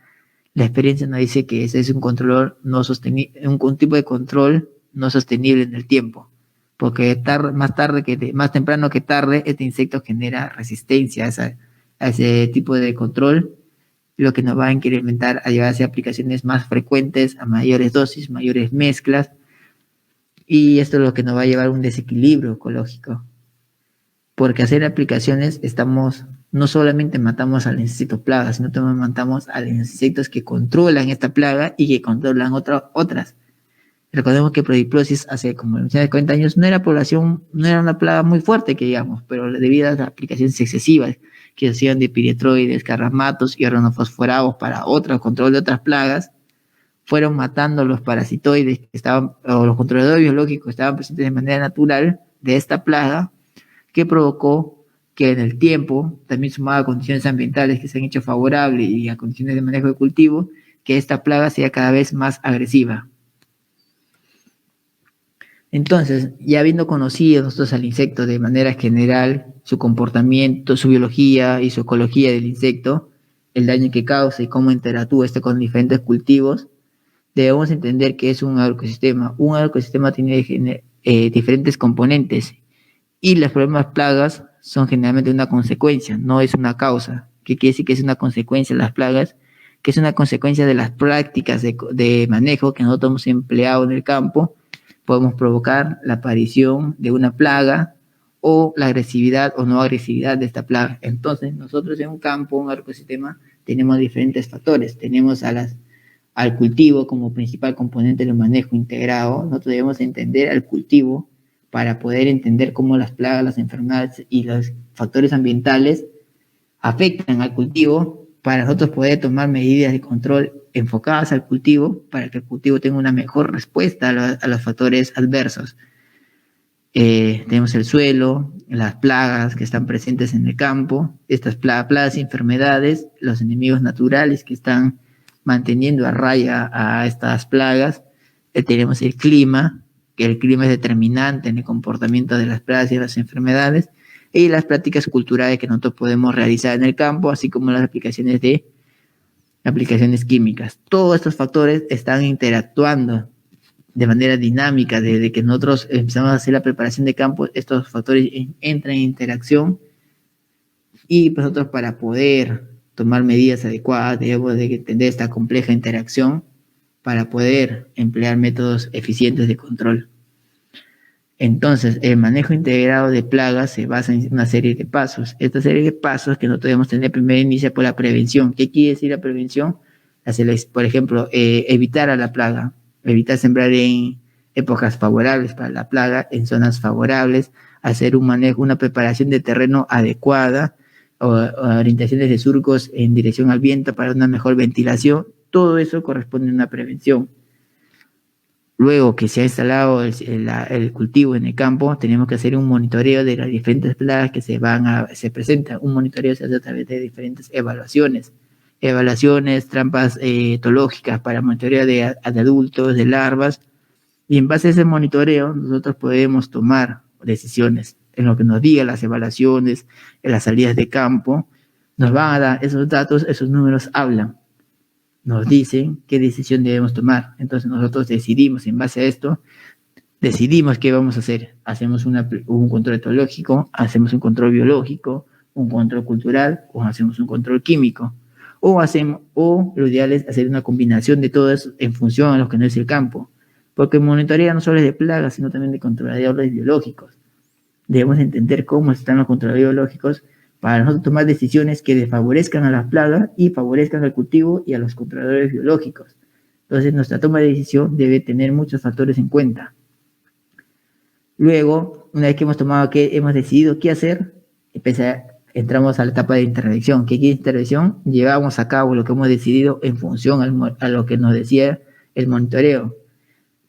la experiencia nos dice que ese es un control no sostenible, un tipo de control no sostenible en el tiempo, porque más temprano que tarde, este insecto genera resistencia a ese tipo de control, lo que nos va a incrementar a llevarse a aplicaciones más frecuentes, a mayores dosis, mayores mezclas, y esto es lo que nos va a llevar a un desequilibrio ecológico. Porque hacer aplicaciones no solamente matamos al insecto plaga, sino también matamos a los insectos que controlan esta plaga y que controlan otras. Recordemos que prodiplosis hace como 40 años no era una plaga muy fuerte, que digamos, pero debido a las aplicaciones excesivas que se hacían de piretroides, carramatos y organofosforados para control de otras plagas, fueron matando los parasitoides o los controladores biológicos que estaban presentes de manera natural de esta plaga, que provocó que en el tiempo, también sumado a condiciones ambientales que se han hecho favorables y a condiciones de manejo de cultivo, que esta plaga sea cada vez más agresiva. Entonces, ya habiendo conocido nosotros al insecto de manera general, su comportamiento, su biología y su ecología del insecto, el daño que causa y cómo interactúa con diferentes cultivos, debemos entender que es un agroecosistema. Un agroecosistema tiene diferentes componentes, y los problemas plagas son generalmente una consecuencia, no es una causa. ¿Qué quiere decir que es una consecuencia las plagas? Que es una consecuencia de las prácticas de manejo que nosotros hemos empleado en el campo. Podemos provocar la aparición de una plaga o la agresividad o no agresividad de esta plaga. Entonces, nosotros en un campo, un ecosistema, tenemos diferentes factores. Tenemos al cultivo como principal componente del manejo integrado. Nosotros debemos entender al cultivo para poder entender cómo las plagas, las enfermedades y los factores ambientales afectan al cultivo para nosotros poder tomar medidas de control enfocadas al cultivo, para que el cultivo tenga una mejor respuesta a los factores adversos. Tenemos el suelo, las plagas que están presentes en el campo, estas plagas y enfermedades, los enemigos naturales que están manteniendo a raya a estas plagas. Tenemos el clima, que el clima es determinante en el comportamiento de las plagas y las enfermedades, y las prácticas culturales que nosotros podemos realizar en el campo, así como las aplicaciones químicas. Todos estos factores están interactuando de manera dinámica. Desde que nosotros empezamos a hacer la preparación de campo, estos factores entran en interacción, y nosotros, para poder tomar medidas adecuadas, debemos de entender esta compleja interacción para poder emplear métodos eficientes de control. Entonces, el manejo integrado de plagas se basa en una serie de pasos. Esta serie de pasos que nosotros debemos tener primero inicia por la prevención. ¿Qué quiere decir la prevención? Por ejemplo, evitar a la plaga, evitar sembrar en épocas favorables para la plaga, en zonas favorables, hacer un manejo, una preparación de terreno adecuada, o orientaciones de surcos en dirección al viento para una mejor ventilación. Todo eso corresponde a una prevención. Luego que se ha instalado el cultivo en el campo, tenemos que hacer un monitoreo de las diferentes plagas que se presentan. Un monitoreo se hace a través de diferentes evaluaciones, trampas etológicas para monitoreo de adultos, de larvas, y en base a ese monitoreo nosotros podemos tomar decisiones. En lo que nos digan las evaluaciones, en las salidas de campo, nos van a dar esos datos, esos números hablan, nos dicen qué decisión debemos tomar. Entonces nosotros decidimos, en base a esto, decidimos qué vamos a hacer. Hacemos un control etológico, hacemos un control biológico, un control cultural, o hacemos un control químico. O lo ideal es hacer una combinación de todo eso en función a lo que no es el campo. Porque monitorea no solo es de plagas, sino también de controladores biológicos. Debemos entender cómo están los controladores biológicos para nosotros tomar decisiones que desfavorezcan a las plagas y favorezcan al cultivo y a los controladores biológicos. Entonces, nuestra toma de decisión debe tener muchos factores en cuenta. Luego, una vez que hemos decidido qué hacer, entramos a la etapa de intervención. ¿Qué quiere intervención? Llevamos a cabo lo que hemos decidido en función a lo que nos decía el monitoreo.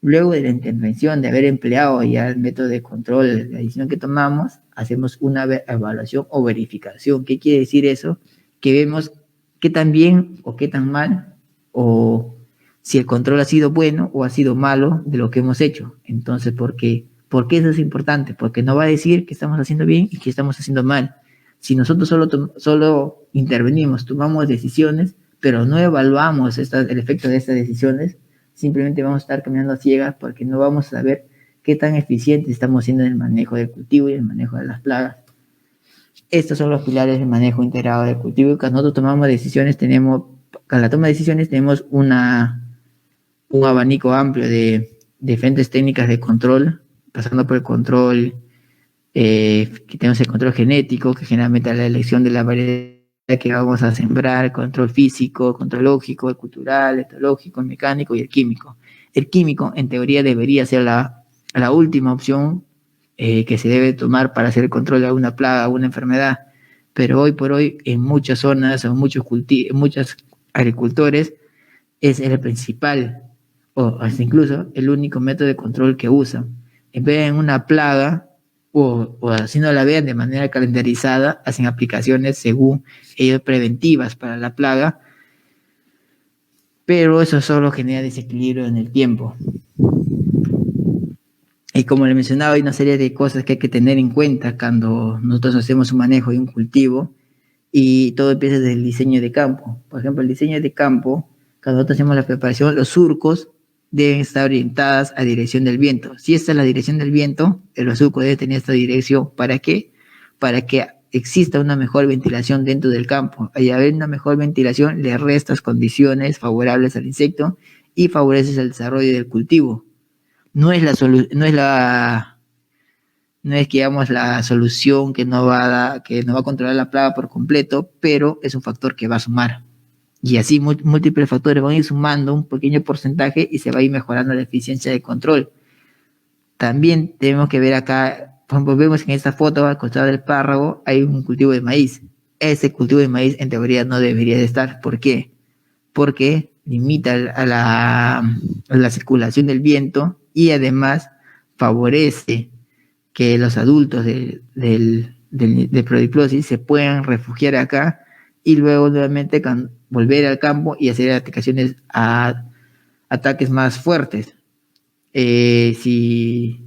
Luego de la intervención, de haber empleado ya el método de control de la decisión que tomamos, hacemos una evaluación o verificación. ¿Qué quiere decir eso? Que vemos qué tan bien o qué tan mal, o si el control ha sido bueno o ha sido malo de lo que hemos hecho. Entonces, ¿por qué eso es importante? Porque no va a decir que estamos haciendo bien y que estamos haciendo mal. Si nosotros solo intervenimos, tomamos decisiones, pero no evaluamos el efecto de estas decisiones, simplemente vamos a estar caminando a ciegas, porque no vamos a saber qué tan eficientes estamos siendo en el manejo del cultivo y el manejo de las plagas. Estos son los pilares del manejo integrado del cultivo. Y cuando nosotros tomamos decisiones, con la toma de decisiones tenemos un abanico amplio de diferentes técnicas de control, pasando por el control, que tenemos el control genético, que generalmente es la elección de la variedad que vamos a sembrar, el control físico, el control lógico, el cultural, el etológico, el mecánico y el químico. El químico, en teoría, debería ser la última opción que se debe tomar para hacer el control de alguna plaga, alguna enfermedad, pero hoy por hoy en muchas zonas o muchos agricultores es el principal, o hasta incluso el único método de control que usan. En vez de una plaga, o así no la vean de manera calendarizada, hacen aplicaciones según ellos preventivas para la plaga, pero eso solo genera desequilibrio en el tiempo. Y como le mencionaba, hay una serie de cosas que hay que tener en cuenta cuando nosotros hacemos un manejo de un cultivo, y todo empieza desde el diseño de campo. Por ejemplo, el diseño de campo, cuando nosotros hacemos la preparación, los surcos deben estar orientadas a dirección del viento. Si esta es la dirección del viento, los surcos deben tener esta dirección. ¿Para qué? Para que exista una mejor ventilación dentro del campo. Al haber una mejor ventilación, le restas condiciones favorables al insecto y favoreces el desarrollo del cultivo. No es digamos, la solución que no va a controlar la plaga por completo, pero es un factor que va a sumar. Y así múltiples factores van a ir sumando un pequeño porcentaje y se va a ir mejorando la eficiencia de control. También tenemos que ver acá, por ejemplo, vemos en esta foto al costado del párrafo hay un cultivo de maíz. ese cultivo de maíz en teoría no debería de estar. ¿Por qué? Porque limita a la circulación del viento y además favorece que los adultos de Prodiplosis se puedan refugiar acá y luego nuevamente volver al campo y hacer atacaciones a ataques más fuertes. Si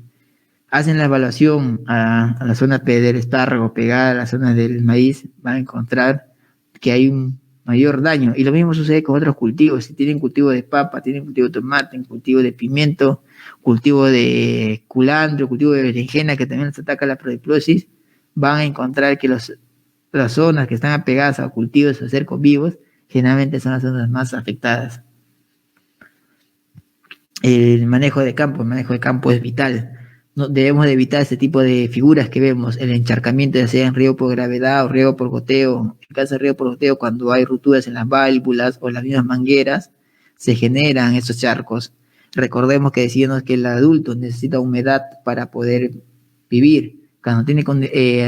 hacen la evaluación a la zona del espárrago pegada a la zona del maíz, van a encontrar que hay un mayor daño. Y lo mismo sucede con otros cultivos. Si tienen cultivo de papa, tienen cultivo de tomate, cultivo de pimiento, cultivo de culantro, cultivo de berenjena, que también les ataca la prodiplosis, van a encontrar que las zonas que están apegadas a cultivos o cercos vivos, generalmente son las zonas más afectadas. El manejo de campo es vital. No, debemos de evitar este tipo de figuras que vemos, el encharcamiento, ya sea en riego por gravedad o riego por goteo. En caso de riego por goteo, cuando hay rupturas en las válvulas o las mismas mangueras, se generan esos charcos. Recordemos que decíamos que el adulto necesita humedad para poder vivir. Cuando tiene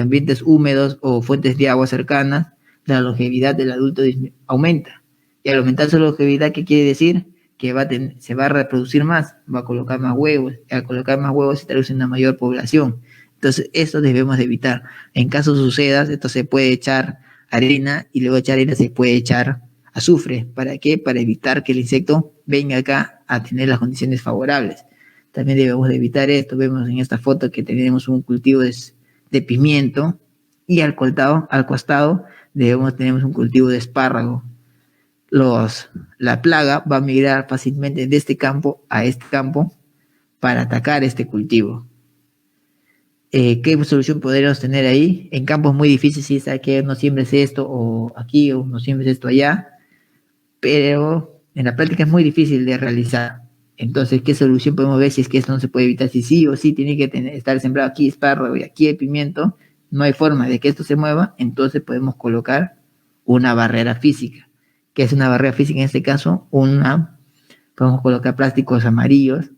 ambientes húmedos o fuentes de agua cercanas, la longevidad del adulto aumenta. Y al aumentar su longevidad, ¿qué quiere decir? Que se va a reproducir más, va a colocar más huevos, y al colocar más huevos se traduce en una mayor población. Entonces, esto debemos de evitar. En caso suceda, esto se puede echar arena y luego de echar arena se puede echar azufre. ¿Para qué? Para evitar que el insecto venga acá a tener las condiciones favorables. También debemos de evitar esto. Vemos en esta foto que tenemos un cultivo de pimiento y al costado tenemos un cultivo de espárrago. La plaga va a migrar fácilmente de este campo a este campo para atacar este cultivo. ¿Qué solución podríamos tener ahí? En campos muy difíciles, sí, sabe que no siembres esto o aquí o no siembres esto allá, pero en la práctica es muy difícil de realizar. Entonces, ¿qué solución podemos ver si es que esto no se puede evitar? Si sí o sí tiene que estar sembrado aquí espárrago y aquí el pimiento, no hay forma de que esto se mueva, entonces podemos colocar una barrera física. ¿Qué es una barrera física en este caso? Podemos colocar plásticos amarillos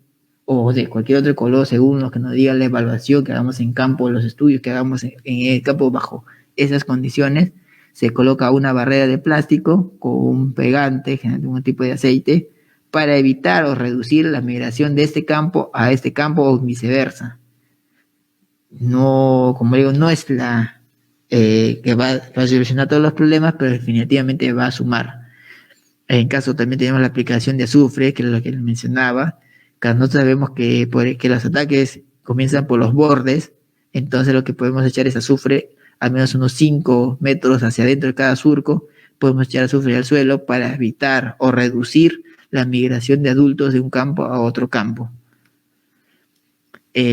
o de cualquier otro color según lo que nos diga la evaluación que hagamos en campo, los estudios que hagamos en el campo bajo esas condiciones. Se coloca una barrera de plástico con un pegante, generalmente un tipo de aceite, para evitar o reducir la migración de este campo a este campo o viceversa. No, como digo, no es que va a solucionar todos los problemas, pero definitivamente va a sumar. En caso también tenemos la aplicación de azufre, que es lo que les mencionaba, que nosotros sabemos que los ataques comienzan por los bordes, entonces lo que podemos echar es azufre, al menos unos 5 metros hacia adentro de cada surco, podemos echar azufre al suelo para evitar o reducir la migración de adultos de un campo a otro campo.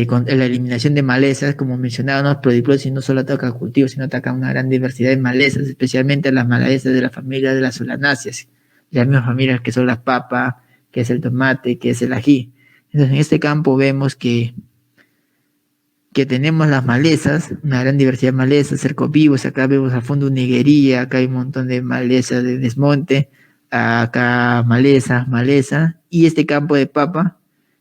Con la eliminación de malezas, como mencionábamos, Prodiplosis no solo ataca cultivos, sino ataca una gran diversidad de malezas, especialmente las malezas de la familia de las solanáceas, las mismas familias que son las papas, que es el tomate, que es el ají. Entonces, en este campo vemos que tenemos las malezas, una gran diversidad de malezas, cercos vivos, acá vemos al fondo una higuería, acá hay un montón de malezas de desmonte, acá maleza, y este campo de papa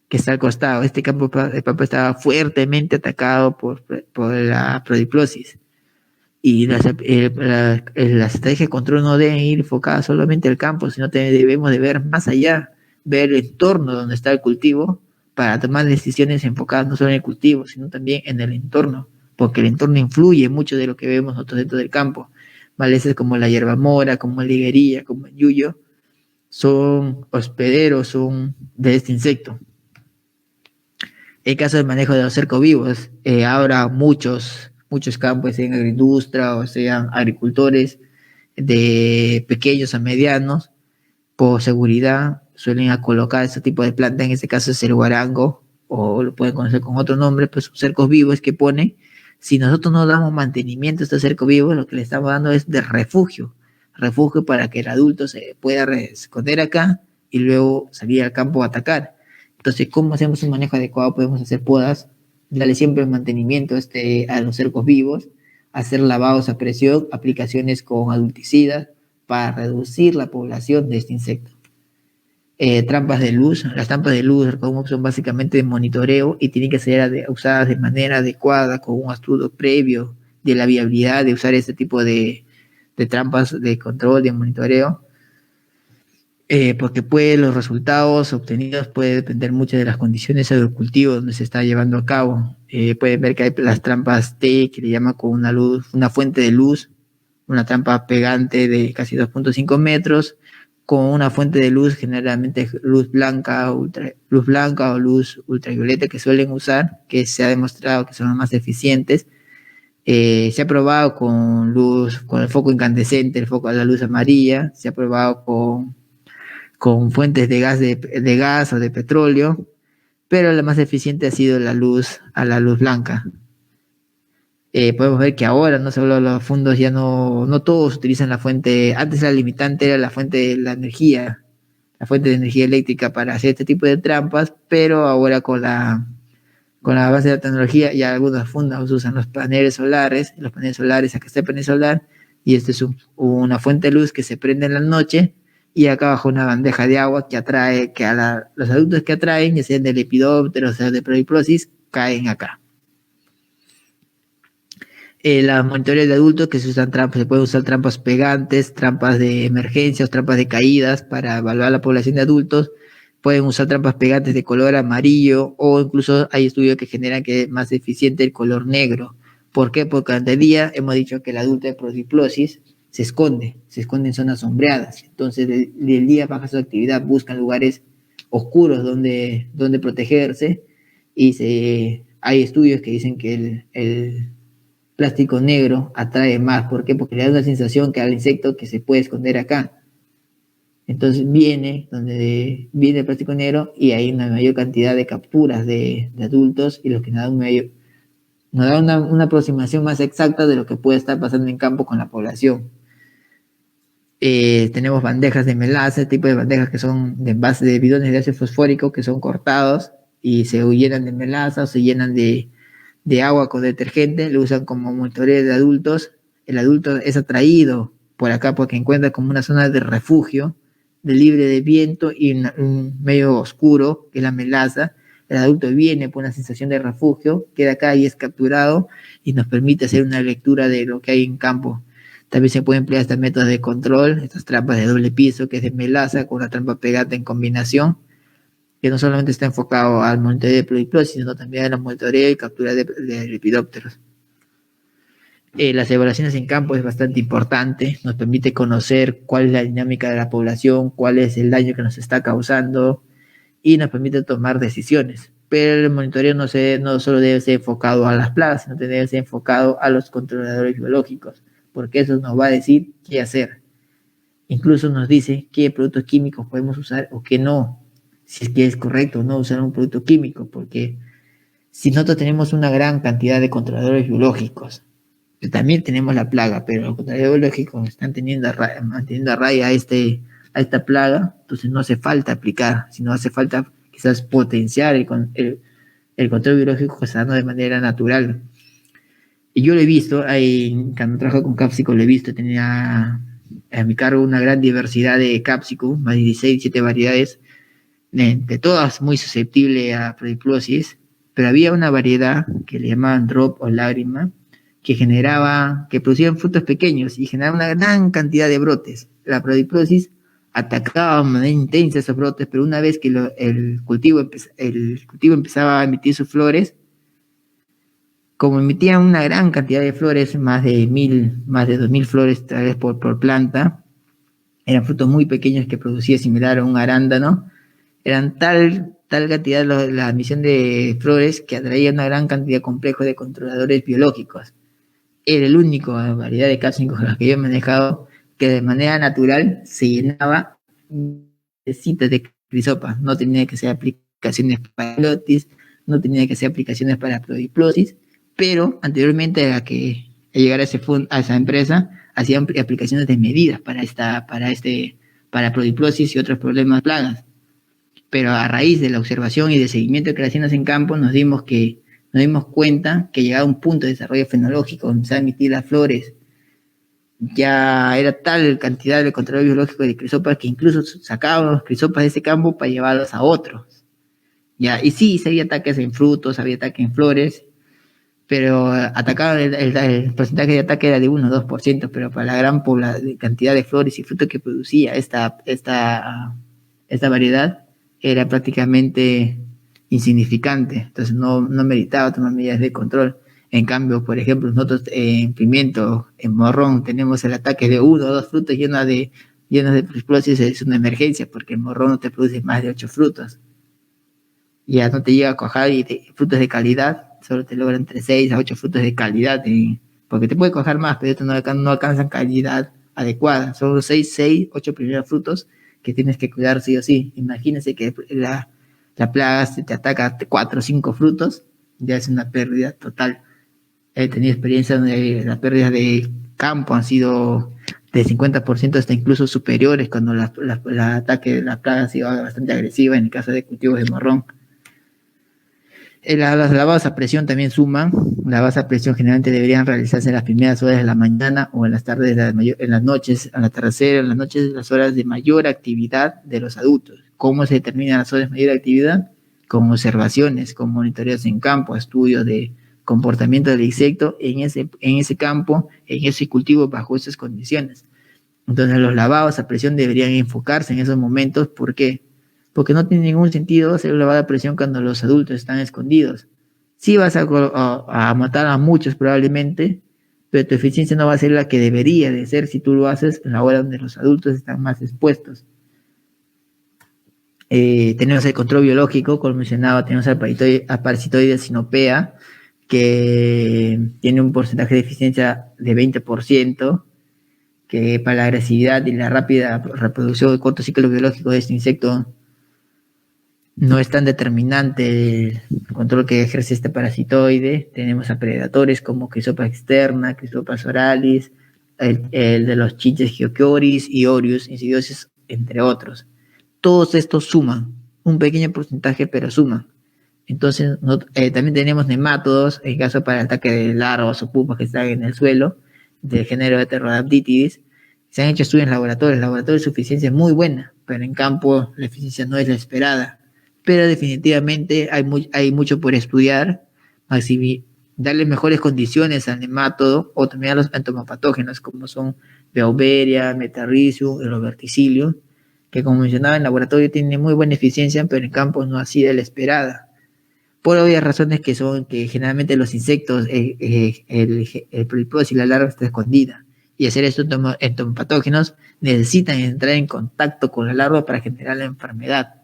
que está al costado, este campo de papa estaba fuertemente atacado por la prodiplosis. Y las estrategias de control no deben ir enfocadas solamente al campo, sino debemos de ver más allá, ver el entorno donde está el cultivo para tomar decisiones enfocadas no solo en el cultivo, sino también en el entorno, porque el entorno influye mucho de lo que vemos nosotros dentro del campo. Malezas como la hierba mora, como la higuería, como el yuyo, son hospederos, son de este insecto. En caso del manejo de los cercovivos, ahora muchos campos, sean agroindustria o sean agricultores de pequeños a medianos, por seguridad suelen colocar este tipo de planta, en este caso es el guarango, o lo pueden conocer con otro nombre, pues son cercos vivos que ponen. Si nosotros no damos mantenimiento a estos cercos vivos, lo que le estamos dando es de refugio para que el adulto se pueda esconder acá y luego salir al campo a atacar. Entonces, ¿cómo hacemos un manejo adecuado? Podemos hacer podas, darle siempre el mantenimiento a los cercos vivos, hacer lavados a presión, aplicaciones con adulticidas para reducir la población de este insecto. Trampas de luz. Las trampas de luz son básicamente de monitoreo y tienen que ser usadas de manera adecuada con un estudio previo de la viabilidad de usar este tipo de de trampas de control, de monitoreo, porque los resultados obtenidos pueden depender mucho de las condiciones del cultivo donde se está llevando a cabo. Pueden ver que hay las trampas T, que le llaman con una luz, una fuente de luz, una trampa pegante de casi 2.5 metros, con una fuente de luz, generalmente luz blanca o luz ultravioleta que suelen usar, que se ha demostrado que son las más eficientes. Se ha probado con el foco incandescente, el foco a la luz amarilla, se ha probado con fuentes de gas o de petróleo, pero la más eficiente ha sido la luz blanca. Podemos ver que ahora no solo los fondos ya no todos utilizan la fuente, antes la limitante era la fuente de la fuente de energía eléctrica para hacer este tipo de trampas, pero ahora con la base de la tecnología ya algunos fondos usan los paneles solares, acá está el panel solar, y este es una fuente de luz que se prende en la noche, y acá abajo una bandeja de agua que atrae, los adultos que atraen, ya sean de lepidópteros, sea de Prodiprosis, caen acá. Las monitoreos de adultos que se usan trampas, se pueden usar trampas pegantes, trampas de emergencia o trampas de caídas para evaluar la población de adultos. Pueden usar trampas pegantes de color amarillo, o incluso hay estudios que generan que es más eficiente el color negro. ¿Por qué? Porque durante el día hemos dicho que el adulto de prodiplosis se esconde en zonas sombreadas. Entonces, del día baja su actividad, buscan lugares oscuros donde protegerse, y hay estudios que dicen que el plástico negro atrae más. ¿Por qué? Porque le da una sensación que al insecto que se puede esconder acá. Entonces viene el plástico negro, y hay una mayor cantidad de capturas de adultos, y lo que nos da una aproximación más exacta de lo que puede estar pasando en campo con la población. Tenemos bandejas de melaza, tipo de bandejas que son de base de bidones de ácido fosfórico que son cortados y se llenan de melaza o se llenan de agua con detergente, lo usan como monitoreo de adultos. El adulto es atraído por acá porque encuentra como una zona de refugio, de libre de viento y un medio oscuro, que es la melaza. El adulto viene por una sensación de refugio, queda acá y es capturado, y nos permite hacer una lectura de lo que hay en campo. También se pueden emplear estos métodos de control, estas trampas de doble piso, que es de melaza con una trampa pegada en combinación, que no solamente está enfocado al monitoreo de Prodiprosis, sino también a la monitoreo y captura de lepidópteros. Las evaluaciones en campo es bastante importante, nos permite conocer cuál es la dinámica de la población, cuál es el daño que nos está causando, y nos permite tomar decisiones. Pero el monitoreo no solo debe ser enfocado a las plagas, sino que debe ser enfocado a los controladores biológicos, porque eso nos va a decir qué hacer. Incluso nos dice qué productos químicos podemos usar o qué no, si es que es correcto o no usar un producto químico, porque si nosotros tenemos una gran cantidad de controladores biológicos, también tenemos la plaga, pero los controladores biológicos están manteniendo a raya esta plaga, entonces no hace falta aplicar, sino hace falta quizás potenciar el control biológico que se está dando de manera natural. Y yo lo he visto, cuando trabajo con Capsicum lo he visto, tenía a mi cargo una gran diversidad de Capsicum, más de 16, 17 variedades, de todas muy susceptibles a Prodiprosis, pero había una variedad que le llamaban drop o lágrima, que producían frutos pequeños y generaba una gran cantidad de brotes. La Prodiprosis atacaba de manera intensa esos brotes, pero una vez que el cultivo empezaba a emitir sus flores, como emitían una gran cantidad de flores, más de 2.000 flores tal vez por planta, eran frutos muy pequeños que producía similar a un arándano, eran tal cantidad la emisión de flores que atraía una gran cantidad compleja de controladores biológicos. Era el único variedad de Capsicum con las que yo he manejado que de manera natural se llenaba de citas de crisopa. No tenía que ser aplicaciones para lotis, no tenía que ser aplicaciones para Prodiprosis, pero anteriormente a llegar a esa empresa, hacían aplicaciones de medidas para Prodiprosis y otros problemas plagas. Pero a raíz de la observación y de seguimiento de creaciones en campo, nos dimos cuenta que llegaba un punto de desarrollo fenológico, donde empezaban a emitir las flores. Ya era tal cantidad de control biológico de crisopas que incluso sacábamos los crisopas de ese campo para llevarlos a otros. Ya, y sí, había ataques en frutos, había ataques en flores, pero atacaron el porcentaje de ataque era de 1 o 2%, pero para la gran cantidad de flores y frutos que producía esta variedad era prácticamente insignificante, entonces no meritaba tomar medidas de control. En cambio, por ejemplo, nosotros en pimiento, en morrón, tenemos el ataque de 1 o 2 frutos llenos de explosión, es una emergencia, porque el morrón no te produce más de 8 frutos. Ya no te llega a cuajar y frutos de calidad, solo te logran entre 6 a 8 frutos de calidad, porque te puede cuajar más, pero no alcanzan calidad adecuada. Son los 6, 8 primeros frutos que tienes que cuidar sí o sí. Imagínense que la plaga te ataca 4 o 5 frutos, ya es una pérdida total. He tenido experiencia donde las pérdidas de campo han sido de 50% hasta incluso superiores cuando el ataque de la plaga ha sido bastante agresiva en el caso de cultivos de morrón. Las lavadas a presión también suman. Las lavadas a presión generalmente deberían realizarse en las primeras horas de la mañana o en las tardes, en las noches, al atardecer, en las noches, las horas de mayor actividad de los adultos. ¿Cómo se determinan las horas de mayor actividad? Con observaciones, con monitoreos en campo, estudios de comportamiento del insecto en ese campo, en ese cultivo bajo esas condiciones. Entonces los lavados a presión deberían enfocarse en esos momentos. ¿Por qué? Porque no tiene ningún sentido hacer un lavado a presión cuando los adultos están escondidos. Sí vas a matar a muchos probablemente, pero tu eficiencia no va a ser la que debería de ser si tú lo haces en la hora donde los adultos están más expuestos. Tenemos el control biológico, como mencionaba, tenemos al Parasitoides sinopea, que tiene un porcentaje de eficiencia de 20%, que para la agresividad y la rápida reproducción de corto ciclo biológico de este insecto no es tan determinante el control que ejerce este parasitoide. Tenemos a predadores como Crisopa externa, Crisopas oralis, el de los chinches Geochioris y Orius insidiosis, entre otros. Todos estos suman, un pequeño porcentaje, pero suman. Entonces, también tenemos nemátodos, en caso para el ataque de larvas o pupas que están en el suelo, del género de Heterodactylis. Se han hecho estudios en laboratorios. El laboratorio de su eficiencia es muy buena, pero en campo la eficiencia no es la esperada. Pero definitivamente hay mucho por estudiar, darle mejores condiciones al nemátodo o también a los entomopatógenos como son Beauveria, Metarrhizium, el Verticillium, que como mencionaba en laboratorio tiene muy buena eficiencia, pero en campo no ha sido la esperada. Por obvias razones que son que generalmente los insectos, el poliposis y la larva está escondida. Y hacer estos entomopatógenos necesitan entrar en contacto con la larva para generar la enfermedad.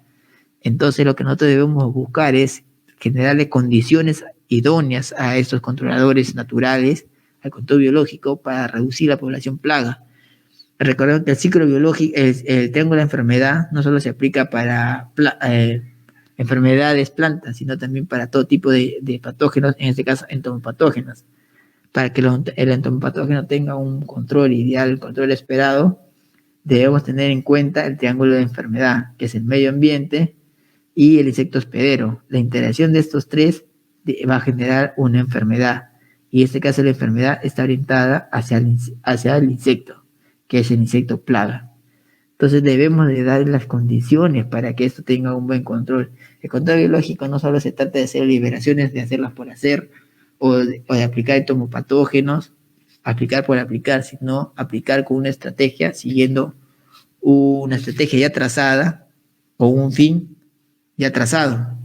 Entonces lo que nosotros debemos buscar es generarle condiciones idóneas a estos controladores naturales, al control biológico, para reducir la población plaga. Recordemos que el ciclo biológico, el triángulo de enfermedad, no solo se aplica para enfermedades plantas, sino también para todo tipo de patógenos, en este caso entomopatógenos. Para que el entomopatógeno tenga un control ideal, el control esperado, debemos tener en cuenta el triángulo de enfermedad, que es el medio ambiente y el insecto hospedero. La interacción de estos tres va a generar una enfermedad, y en este caso la enfermedad está orientada hacia el insecto, que es el insecto plaga. Entonces debemos de dar las condiciones para que esto tenga un buen control. El control biológico no solo se trata de hacer liberaciones, de hacerlas por hacer, o de aplicar entomopatógenos, aplicar por aplicar, sino aplicar con una estrategia, siguiendo una estrategia ya trazada, o un fin ya trazado.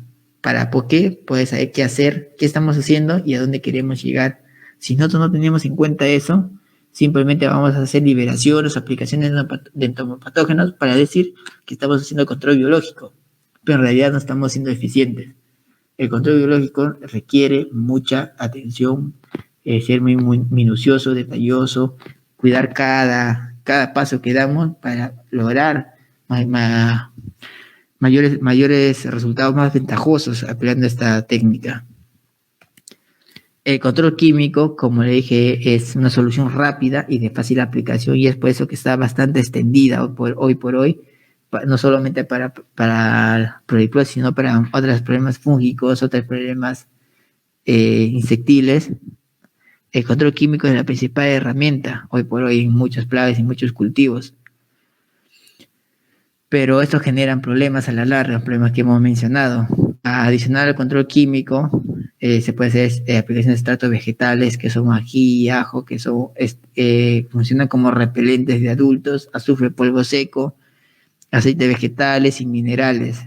¿Por qué? Pues saber qué hacer, qué estamos haciendo y a dónde queremos llegar. Si nosotros no tenemos en cuenta eso, simplemente vamos a hacer liberaciones o aplicaciones de entomopatógenos para decir que estamos haciendo control biológico, pero en realidad no estamos siendo eficientes. El control biológico requiere mucha atención, ser muy minucioso, detalloso, cuidar cada paso que damos para lograr mayores resultados más ventajosos aplicando esta técnica. El control químico, como le dije, es una solución rápida y de fácil aplicación, y es por eso que está bastante extendida hoy por hoy, no solamente para poliplosis, sino para otros problemas fúngicos, otros problemas insectiles. El control químico es la principal herramienta hoy por hoy en muchas plagas y muchos cultivos. Pero estos generan problemas a la larga, problemas que hemos mencionado. Adicional al control químico, Se puede hacer aplicaciones de extractos vegetales que son ají y ajo, que funcionan como repelentes de adultos, azufre, polvo seco, aceite de vegetales y minerales.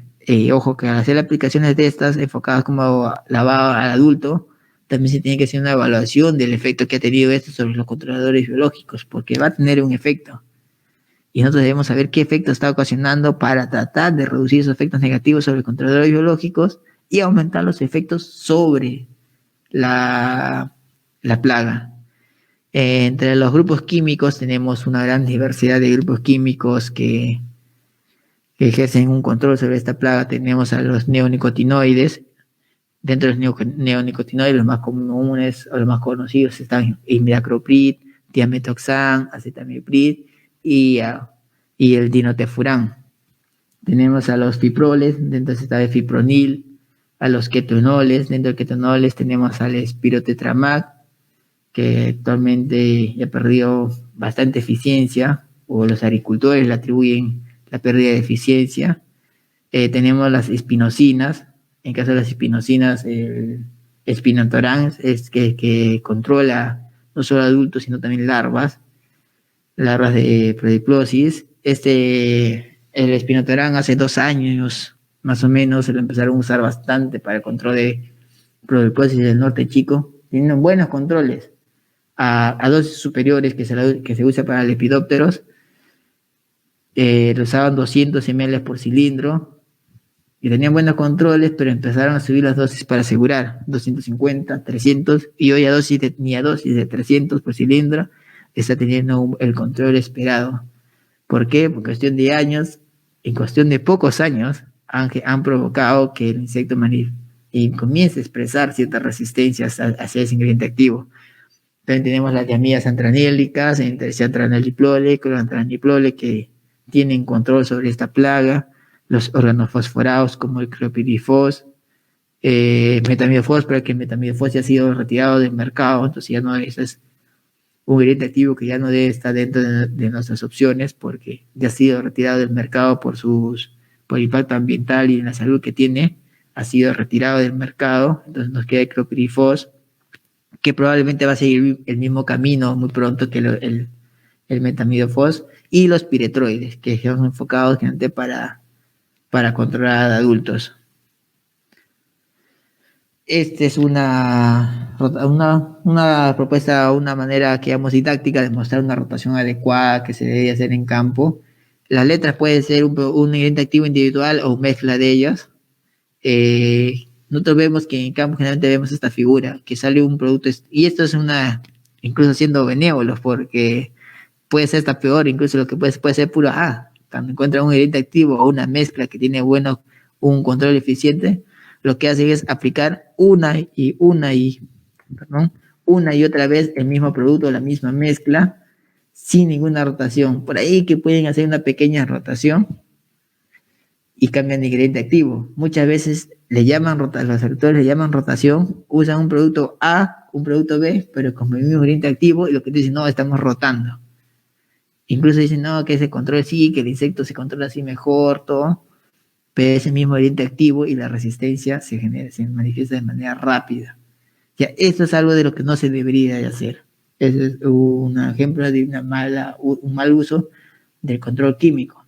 Ojo que al hacer aplicaciones de estas enfocadas como lavado al adulto, también se tiene que hacer una evaluación del efecto que ha tenido esto sobre los controladores biológicos, porque va a tener un efecto. Y nosotros debemos saber qué efecto está ocasionando para tratar de reducir esos efectos negativos sobre controladores biológicos y aumentar los efectos sobre la plaga. Entre los grupos químicos tenemos una gran diversidad de grupos químicos que ejercen un control sobre esta plaga. Tenemos a los neonicotinoides. Dentro de los neonicotinoides, los más comunes o los más conocidos están imidacloprid, diametoxan, acetamiprid y el dinotefurán. Tenemos a los fiproles, dentro está el fipronil, a los ketonoles, dentro de ketonoles tenemos al espirotetramac, que actualmente ya perdió bastante eficiencia, o los agricultores le atribuyen la pérdida de eficiencia. Tenemos las espinocinas. En caso de las espinocinas, el espinotorán es que controla no solo adultos, sino también larvas de prodiplosis. El espinotorán hace 2 años, más o menos, se lo empezaron a usar bastante para el control de prodiplosis del norte chico. Tienen buenos controles a dosis superiores que se usa para lepidópteros. Lo usaban 200 ml por cilindro y tenían buenos controles, pero empezaron a subir las dosis para asegurar 250, 300, y hoy ni a dosis de 300 por cilindro está teniendo el control esperado. ¿Por qué? Por cuestión de años, en cuestión de pocos años, han provocado que el insecto comience a expresar ciertas resistencias hacia ese ingrediente activo. También tenemos las diamidas antranélicas, entre antraniliprole, clorantraniliprole, que tienen control sobre esta plaga. Los organofosforados como el clopidifos, metamidofos, pero que el metamidofos ya ha sido retirado del mercado, entonces ya no es un ingrediente activo que ya no debe estar dentro de nuestras opciones porque ya ha sido retirado del mercado por el impacto ambiental y en la salud que tiene, ha sido retirado del mercado. Entonces nos queda el clopidifos, que probablemente va a seguir el mismo camino muy pronto que el metamidofos, y los piretroides, que son enfocados generalmente para controlar a adultos. Esta es una propuesta, una manera que llamamos didáctica de mostrar una rotación adecuada que se debe hacer en campo. Las letras pueden ser un ingrediente activo individual o mezcla de ellas. Nosotros vemos que en campo generalmente vemos esta figura, que sale un producto, y esto es incluso siendo benévolos, porque puede ser hasta peor, incluso lo que puede ser puro cuando encuentra un ingrediente activo o una mezcla que tiene un control eficiente, lo que hace es aplicar una y otra vez el mismo producto, la misma mezcla, sin ninguna rotación. Por ahí que pueden hacer una pequeña rotación y cambian de ingrediente activo. Muchas veces los agricultores le llaman rotación, usan un producto A, un producto B, pero con el mismo ingrediente activo, y lo que dicen, no, estamos rotando. Incluso dicen, no, que ese control sí, que el insecto se controla así mejor, todo, pero es el mismo ingrediente activo y la resistencia se manifiesta de manera rápida. Ya, esto es algo de lo que no se debería de hacer. Ese es un ejemplo de un mal uso del control químico.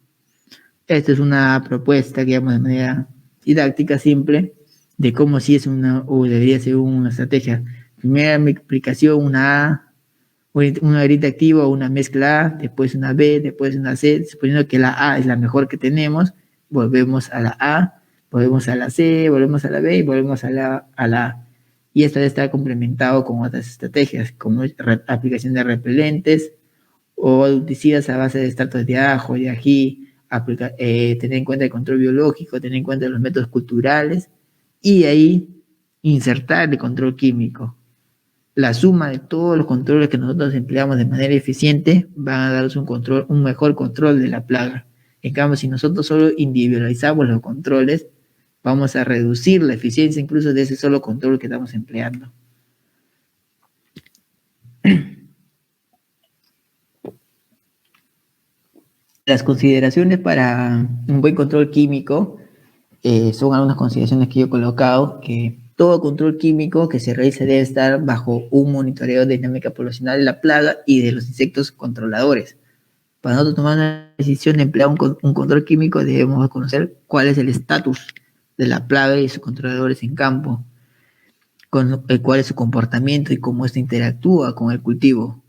Esta es una propuesta, digamos, de manera didáctica, simple, de cómo sí es o debería ser una estrategia. Primera aplicación, una A, un ingrediente activo, una mezcla A, después una B, después una C, suponiendo que la A es la mejor que tenemos, volvemos a la A, volvemos a la C, volvemos a la B y volvemos a la A. Y esto debe estar complementado con otras estrategias, como aplicación de repelentes o adulticidas a base de extractos de ajo, de ají, tener en cuenta el control biológico, tener en cuenta los métodos culturales y ahí insertar el control químico. La suma de todos los controles que nosotros empleamos de manera eficiente van a darnos un mejor control de la plaga. En cambio, si nosotros solo individualizamos los controles, vamos a reducir la eficiencia incluso de ese solo control que estamos empleando. Las consideraciones para un buen control químico son algunas consideraciones que yo he colocado, que Todo control químico que se realice debe estar bajo un monitoreo de dinámica poblacional de la plaga y de los insectos controladores. Para nosotros tomar una decisión de emplear un control químico, debemos conocer cuál es el estatus de la plaga y sus controladores en campo, cuál es su comportamiento y cómo éste interactúa con el cultivo,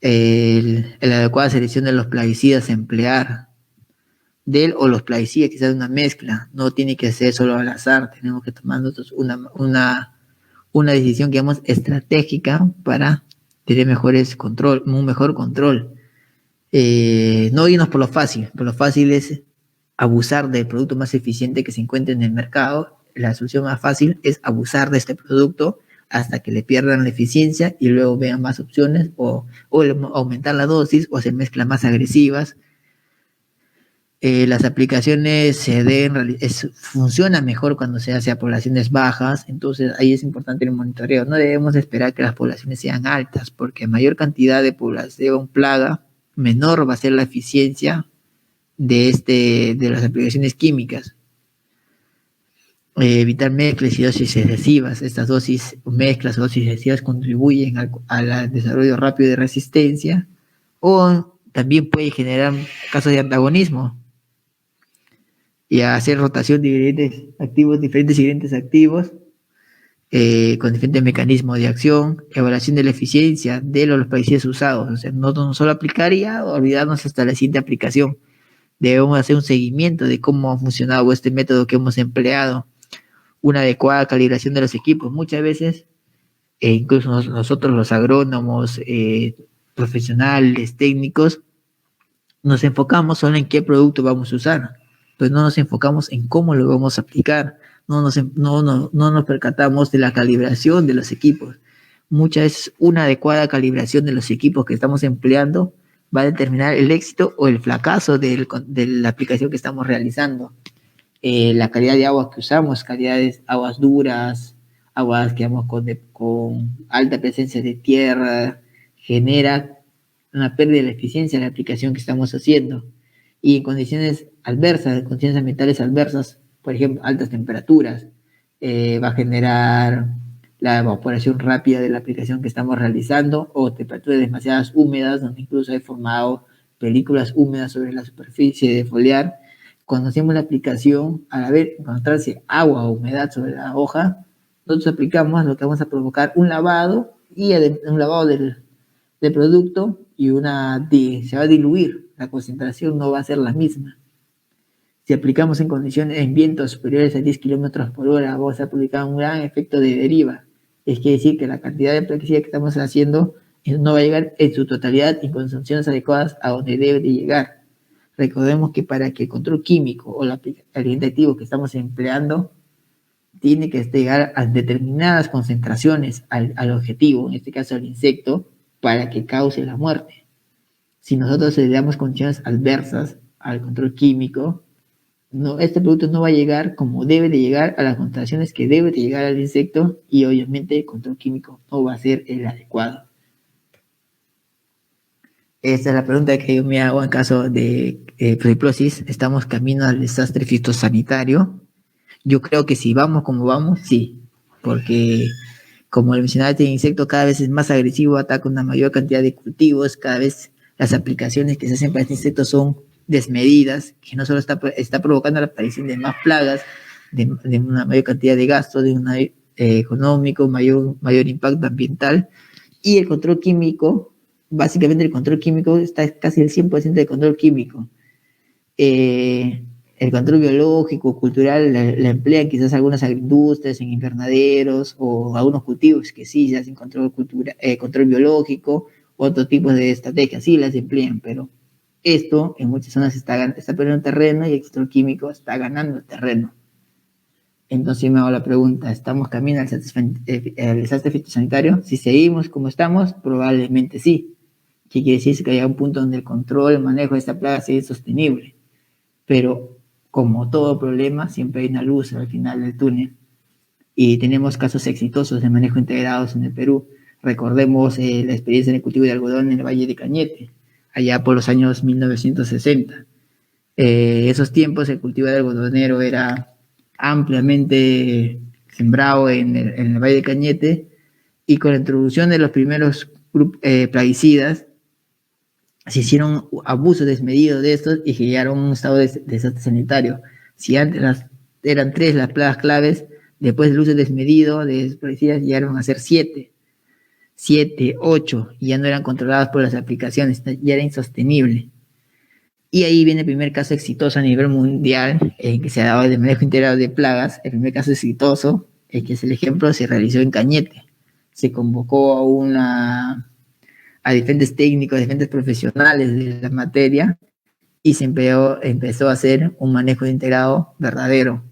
la adecuada selección de los plaguicidas a emplear, o los plaguicidas, quizás una mezcla, no tiene que ser solo al azar, tenemos que tomar nosotros una decisión, digamos, estratégica para tener un mejor control. No irnos por lo fácil es abusar del producto más eficiente que se encuentre en el mercado. La solución más fácil es abusar de este producto hasta que le pierdan la eficiencia y luego vean más opciones o aumentar la dosis o hacer mezclas más agresivas. Las aplicaciones funcionan mejor cuando se hace a poblaciones bajas, entonces ahí es importante el monitoreo. No debemos esperar que las poblaciones sean altas, porque a mayor cantidad de población plaga, menor va a ser la eficiencia de las aplicaciones químicas. Evitar mezclas y dosis excesivas. Estas mezclas o dosis excesivas contribuyen al desarrollo rápido de resistencia o también puede generar casos de antagonismo y hacer rotación de diferentes ingredientes activos con diferentes mecanismos de acción, evaluación de la eficiencia de los plaguicidas usados. O sea, no solo aplicar y olvidarnos hasta la siguiente aplicación. Debemos hacer un seguimiento de cómo ha funcionado este método que hemos empleado, una adecuada calibración de los equipos. Muchas veces, incluso nosotros los agrónomos, profesionales, técnicos, nos enfocamos solo en qué producto vamos a usar, pues no nos enfocamos en cómo lo vamos a aplicar, no nos percatamos de la calibración de los equipos. Muchas veces una adecuada calibración de los equipos que estamos empleando va a determinar el éxito o el fracaso de la aplicación que estamos realizando. La calidad de agua que usamos, aguas duras, aguas que vamos con alta presencia de tierra, genera una pérdida de la eficiencia de la aplicación que estamos haciendo. Y en condiciones ambientales adversas, por ejemplo, altas temperaturas, va a generar la evaporación rápida de la aplicación que estamos realizando o temperaturas demasiadas húmedas, donde incluso hay formado películas húmedas sobre la superficie de foliar. Cuando hacemos la aplicación, al encontrarse agua o humedad sobre la hoja, nosotros aplicamos lo que vamos a provocar un lavado del producto y se va a diluir, la concentración no va a ser la misma. Si aplicamos en vientos superiores a 10 kilómetros por hora, vamos a aplicar un gran efecto de deriva. Es quiere decir que la cantidad de plaguicida que estamos haciendo no va a llegar en su totalidad y con sanciones adecuadas a donde debe de llegar. Recordemos que para que el control químico o el activo que estamos empleando tiene que llegar a determinadas concentraciones al objetivo, en este caso al insecto, para que cause la muerte. Si nosotros le damos condiciones adversas al control químico, este producto no va a llegar como debe de llegar a las concentraciones que debe de llegar al insecto y obviamente el control químico no va a ser el adecuado. Esta es la pregunta que yo me hago en caso de prohiplosis. ¿Estamos camino al desastre fitosanitario? Yo creo que si vamos como vamos, sí, porque como le mencionaba, este insecto cada vez es más agresivo, ataca una mayor cantidad de cultivos, cada vez las aplicaciones que se hacen para este insecto son desmedidas, que no solo está provocando la aparición de más plagas, de una mayor cantidad de gastos, de un económico, mayor impacto ambiental, y el control químico, básicamente el control químico está casi el 100% de control químico. El control biológico, cultural, la emplean quizás algunas agroindustrias en invernaderos o algunos cultivos que sí se hacen control biológico, otro tipo de estrategias sí las emplean, pero esto en muchas zonas está perdiendo terreno y el control químico está ganando terreno. Entonces me hago la pregunta, ¿estamos camino al desastre fitosanitario? Si seguimos como estamos, probablemente sí. ¿Qué quiere decir? Que haya un punto donde el control, el manejo de esta plaga sea insostenible. Pero como todo problema, siempre hay una luz al final del túnel. Y tenemos casos exitosos de manejo integrados en el Perú. Recordemos la experiencia en el cultivo de algodón en el Valle de Cañete, allá por los años 1960. Esos tiempos el cultivo de algodonero era ampliamente, sembrado en el Valle de Cañete, y con la introducción de los primeros plaguicidas, se hicieron abusos desmedidos de estos y generaron un estado de desastre sanitario. Si antes eran 3 las plagas claves, después del uso desmedido de plaguicidas llegaron a ser 7, 8, y ya no eran controladas por las aplicaciones, ya era insostenible. Y ahí viene el primer caso exitoso a nivel mundial que se ha dado de manejo integrado de plagas. El primer caso exitoso, que es el ejemplo, se realizó en Cañete. Se convocó a diferentes técnicos, diferentes profesionales de la materia, y se empezó a hacer un manejo integrado verdadero.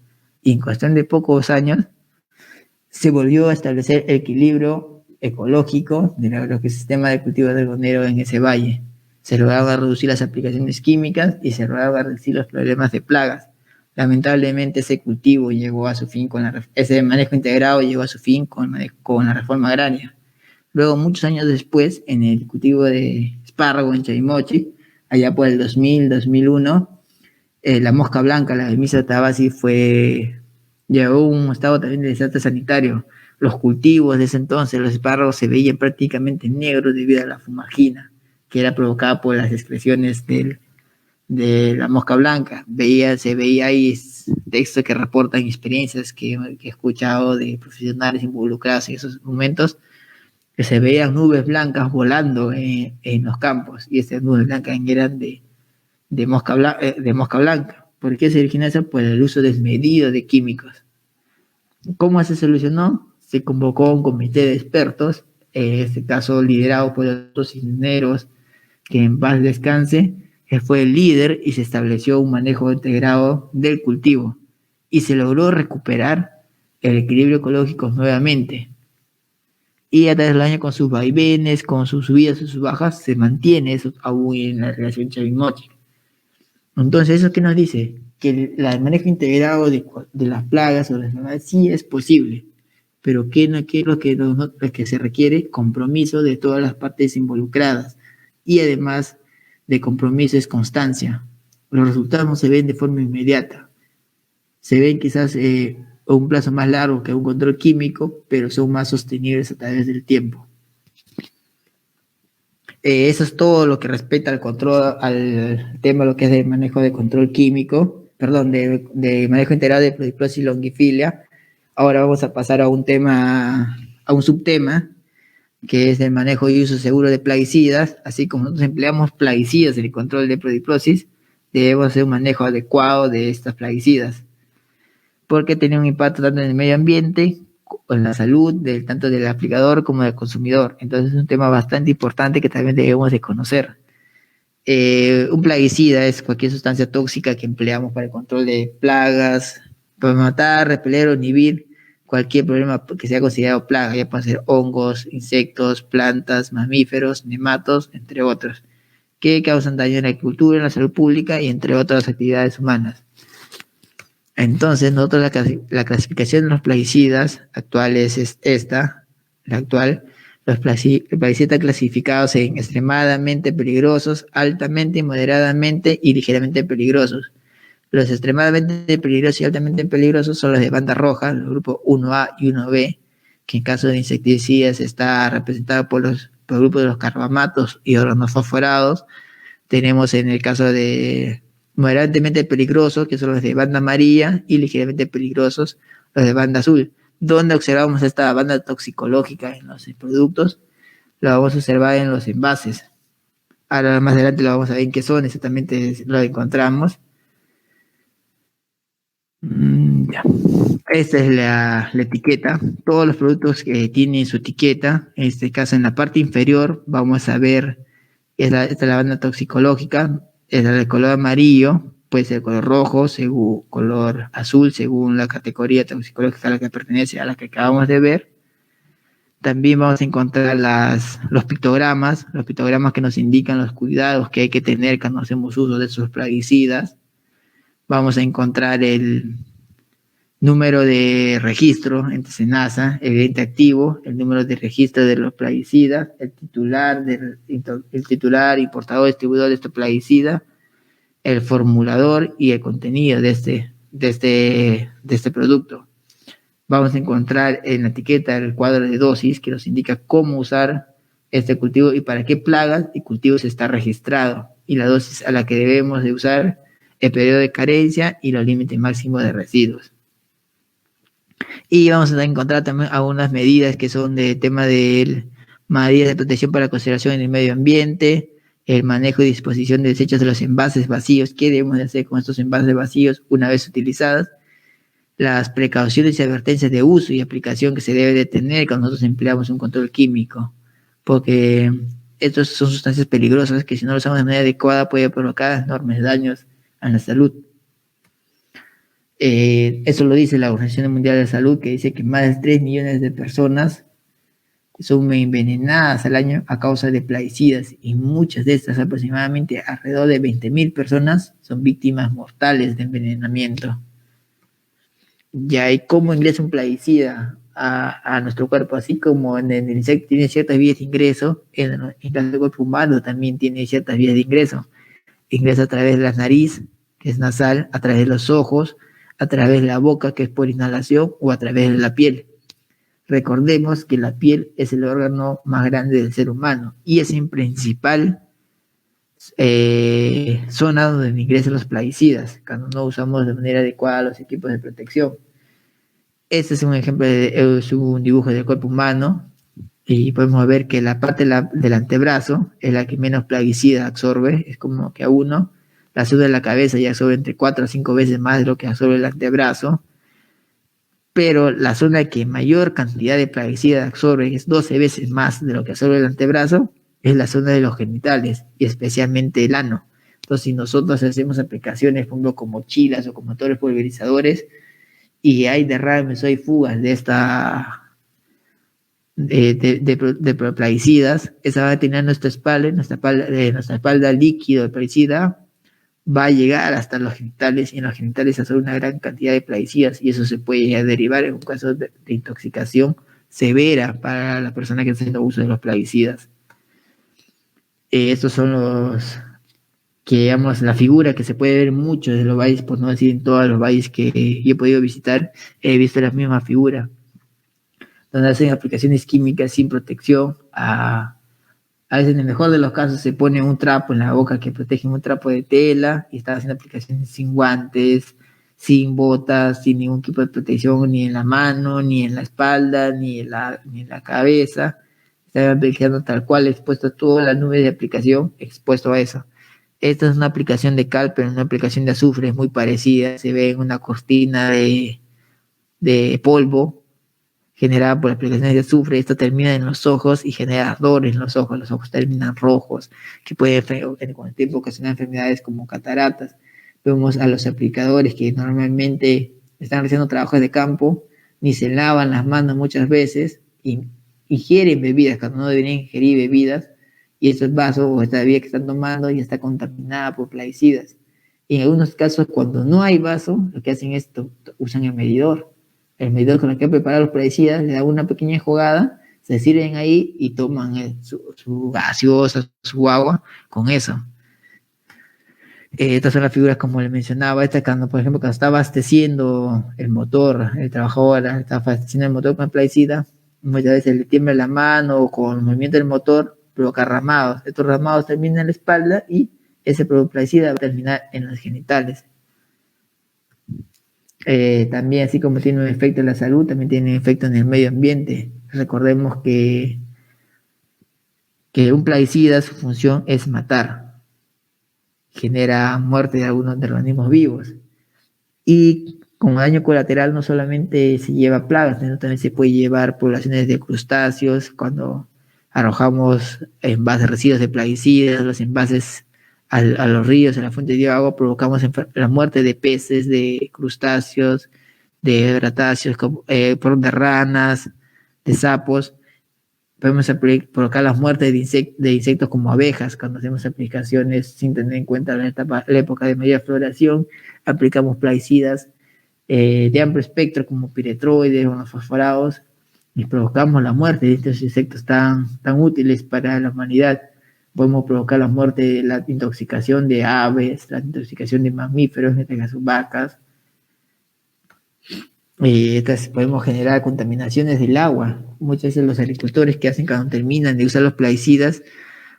Y en cuestión de pocos años se volvió a establecer el equilibrio ecológico del ecosistema de cultivo de algodonero en ese valle. Se lograba reducir las aplicaciones químicas y se lograba reducir los problemas de plagas. Lamentablemente ese cultivo llegó a su fin ese manejo integrado llegó a su fin con la reforma agraria. Luego, muchos años después, en el cultivo de espárrago en Chavimochi, allá por el 2000, 2001, la mosca blanca, la Demisa tabasi, llegó a un estado también de desastre sanitario. Los cultivos de ese entonces, los espárragos, se veían prácticamente negros debido a la fumagina, que era provocada por las excreciones de la mosca blanca. Se veía ahí textos que reportan experiencias que he escuchado de profesionales involucrados en esos momentos, que se veían nubes blancas volando en los campos, y esas nubes blancas eran de mosca blanca. ¿Por qué se origina eso? Por el uso desmedido de químicos. ¿Cómo se solucionó? Se convocó un comité de expertos, en este caso liderado por los Cisneros, que en paz descanse, que fue el líder, y se estableció un manejo integrado del cultivo y se logró recuperar el equilibrio ecológico nuevamente. Y a través del año, con sus vaivenes, con sus subidas y sus bajas, se mantiene eso aún en la relación Chavimochi. Entonces, ¿eso qué nos dice? Que el manejo integrado de las plagas o las enfermedades sí es posible, pero ¿qué es lo que se requiere? Compromiso de todas las partes involucradas, y además de compromiso es constancia. Los resultados no se ven de forma inmediata, se ven quizás a un plazo más largo que un control químico, pero son más sostenibles a través del tiempo. Eso es todo lo que respecta al control, al tema, lo que es el manejo de control químico, perdón, de manejo integrado de Pleuroplosis longifilia. Ahora vamos a pasar a un subtema, que es el manejo y uso seguro de plaguicidas. Así como nosotros empleamos plaguicidas en el control de Pleuroplosis, debemos hacer un manejo adecuado de estas plaguicidas, porque tiene un impacto tanto en el medio ambiente, en la salud, tanto del aplicador como del consumidor. Entonces es un tema bastante importante que también debemos de conocer. Un plaguicida es cualquier sustancia tóxica que empleamos para el control de plagas, para matar, repeler o inhibir cualquier problema que sea considerado plaga. Ya pueden ser hongos, insectos, plantas, mamíferos, nematos, entre otros, que causan daño en la agricultura, en la salud pública y entre otras actividades humanas. Entonces, nosotros la clasificación de los plaguicidas actuales es esta, la actual. Los plaguicidas clasificados en extremadamente peligrosos, altamente, moderadamente y ligeramente peligrosos. Los extremadamente peligrosos y altamente peligrosos son los de banda roja, los grupos 1A y 1B, que en caso de insecticidas está representado por el grupo de los carbamatos y organofosforados. Tenemos en el caso de moderadamente peligrosos, que son los de banda amarilla, y ligeramente peligrosos, los de banda azul. ¿Dónde observamos esta banda toxicológica en los productos? Lo vamos a observar en los envases. Ahora más adelante lo vamos a ver en qué son, exactamente lo encontramos. Ya. Esta es la etiqueta. Todos los productos que tienen su etiqueta, en este caso en la parte inferior, vamos a ver, esta es la banda toxicológica, es la de color amarillo, puede ser color rojo, según color azul, según la categoría toxicológica a la que pertenece, a la que acabamos de ver. También vamos a encontrar los pictogramas que nos indican los cuidados que hay que tener cuando hacemos uso de esos plaguicidas. Vamos a encontrar el número de registro entre SENASA, el ente activo, el número de registro de los plaguicidas, el titular y portador distribuidor de este plaguicida, el formulador y el contenido de este producto. vamos a encontrar en la etiqueta el cuadro de dosis que nos indica cómo usar este cultivo y para qué plagas y cultivos está registrado, y la dosis a la que debemos de usar, el periodo de carencia y los límites máximos de residuos. Y vamos a encontrar también algunas medidas que son de tema de medidas de protección para la conservación en el medio ambiente, el manejo y disposición de desechos de los envases vacíos, qué debemos de hacer con estos envases vacíos una vez utilizados, las precauciones y advertencias de uso y aplicación que se debe de tener cuando nosotros empleamos un control químico, porque estas son sustancias peligrosas que si no lo usamos de manera adecuada puede provocar enormes daños a la salud. Eso lo dice la Organización Mundial de la Salud, que dice que más de 3 millones de personas son envenenadas al año a causa de plaguicidas, y muchas de estas, aproximadamente alrededor de 20.000 personas, son víctimas mortales de envenenamiento. Ya, ¿y cómo ingresa un plaguicida a nuestro cuerpo? Así como en el insecto tiene ciertas vías de ingreso, en el cuerpo humano también tiene ciertas vías de ingreso. Ingresa a través de la nariz, que es nasal, a través de los ojos, a través de la boca, que es por inhalación, o a través de la piel. Recordemos que la piel es el órgano más grande del ser humano y es en principal zona donde ingresan los plaguicidas cuando no usamos de manera adecuada los equipos de protección. Este es un ejemplo es un dibujo del cuerpo humano, y podemos ver que la parte del antebrazo es la que menos plaguicida absorbe, es como que a uno, la zona de la cabeza ya absorbe entre 4 a 5 veces más de lo que absorbe el antebrazo, pero la zona que mayor cantidad de plaguicida absorbe, es 12 veces más de lo que absorbe el antebrazo, es la zona de los genitales, y especialmente el ano. Entonces, si nosotros hacemos aplicaciones, por ejemplo, con mochilas o con motores pulverizadores, y hay derrames o hay fugas de plaguicidas, esa va a tener nuestra espalda líquido de plaguicida, va a llegar hasta los genitales, y en los genitales hacer una gran cantidad de plaguicidas, y eso se puede derivar en un caso de intoxicación severa para la persona que está haciendo uso de los plaguicidas. Estos son la figura que se puede ver mucho de los valles, por no decir en todos los valles que yo he podido visitar, he visto la misma figura, donde hacen aplicaciones químicas sin protección. A veces, en el mejor de los casos, se pone un trapo en la boca que protege, un trapo de tela, y están haciendo aplicaciones sin guantes, sin botas, sin ningún tipo de protección, ni en la mano, ni en la espalda, ni en la cabeza. Están aplicando tal cual, expuesto a toda la nube de aplicación, expuesto a eso. Esta es una aplicación de cal, pero una aplicación de azufre es muy parecida. Se ve en una cortina de polvo generada por aplicaciones de azufre. Esto termina en los ojos y genera ardor en los ojos terminan rojos, que pueden con el tiempo ocasionar enfermedades como cataratas. Vemos a los aplicadores que normalmente están haciendo trabajos de campo, ni se lavan las manos muchas veces, y ingieren bebidas cuando no deberían ingerir bebidas, y estos vasos o esta bebida que están tomando ya está contaminada por plaguicidas. Y en algunos casos, cuando no hay vaso, lo que hacen es usan el medidor con el que preparar los plaguicidas, le da una pequeña jugada, se sirven ahí y toman su gaseosa, su agua con eso. Estas son las figuras, como les mencionaba. Por ejemplo, cuando está abasteciendo el motor, el trabajador está abasteciendo el motor con el plaguicida, muchas veces le tiembla la mano, o con el movimiento del motor provoca ramados. Estos ramados terminan en la espalda, y ese plaguicida va a terminar en los genitales. También, así como tiene un efecto en la salud, también tiene un efecto en el medio ambiente. Recordemos que un plaguicida, su función es matar, genera muerte de algunos de los organismos vivos, y como daño colateral no solamente se lleva plagas, sino también se puede llevar poblaciones de crustáceos. Cuando arrojamos envases, residuos de plaguicidas, los envases a los ríos, a la fuente de agua, provocamos la muerte de peces, de crustáceos, de bratáceos, de ranas, de sapos. Podemos provocar la muerte de insectos como abejas cuando hacemos aplicaciones sin tener en cuenta la época de mayor floración. Aplicamos plaguicidas de amplio espectro como piretroides o los fosforados, y provocamos la muerte de estos insectos tan útiles para la humanidad. Podemos provocar la muerte, la intoxicación de aves, la intoxicación de mamíferos, en este caso vacas. Estas podemos generar contaminaciones del agua. Muchas veces los agricultores que hacen cuando terminan de usar los plaguicidas,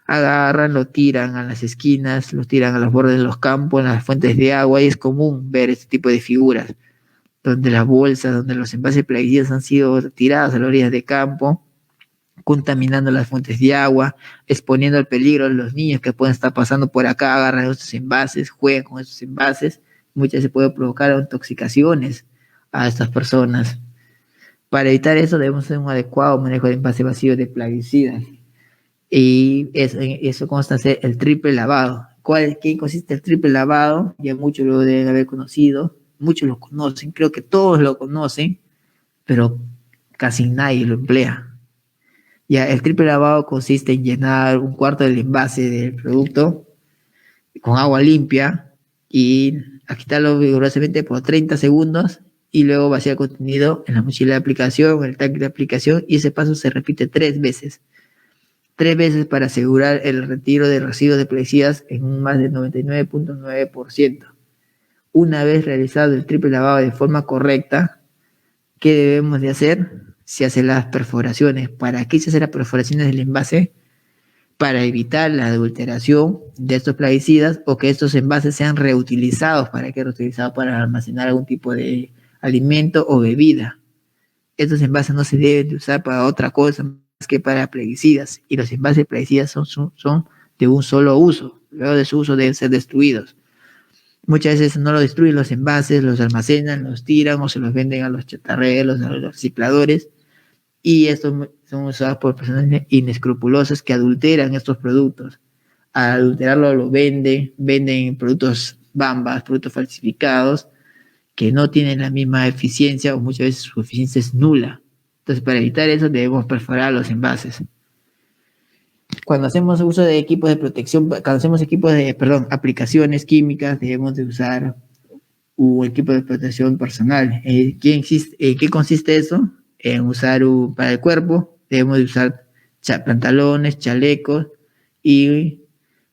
agarran, lo tiran a las esquinas, lo tiran a los bordes de los campos, en las fuentes de agua, y es común ver este tipo de figuras, donde las bolsas, donde los envases plaguicidas han sido tirados a las orillas de campo, contaminando las fuentes de agua, exponiendo al peligro a los niños que pueden estar pasando por acá, agarran estos envases, juegan con estos envases, muchas veces puede provocar intoxicaciones a estas personas. Para evitar eso debemos hacer un adecuado manejo de envase vacío de plaguicidas. Y eso consta de el triple lavado. ¿Qué consiste el triple lavado? Ya muchos lo deben haber conocido, muchos lo conocen, creo que todos lo conocen, pero casi nadie lo emplea. Ya, el triple lavado consiste en llenar un cuarto del envase del producto con agua limpia y agitarlo vigorosamente por 30 segundos y luego vaciar el contenido en la mochila de aplicación, en el tanque de aplicación, y ese paso se repite 3 veces. 3 veces para asegurar el retiro de residuos de plaguicidas en un más del 99.9%. Una vez realizado el triple lavado de forma correcta, ¿qué debemos de hacer? Se hacen las perforaciones. ¿Para qué se hacen las perforaciones del envase? Para evitar la adulteración de estos plaguicidas o que estos envases sean reutilizados. ¿Para qué reutilizados? Para almacenar algún tipo de alimento o bebida. Estos envases no se deben de usar para otra cosa más que para plaguicidas, y los envases plaguicidas son de un solo uso. Luego de su uso deben ser destruidos. Muchas veces no lo destruyen los envases, los almacenan, los tiran o se los venden a los chatarreros, a los recicladores, y estos son usados por personas inescrupulosas que adulteran estos productos. Al adulterarlo lo venden productos bambas, productos falsificados, que no tienen la misma eficiencia o muchas veces su eficiencia es nula. Entonces, para evitar eso debemos perforar los envases. Cuando hacemos uso de equipos de protección, cuando hacemos aplicaciones químicas, debemos de usar un equipo de protección personal. ¿Qué consiste eso? En usar para el cuerpo, debemos de usar pantalones, chalecos y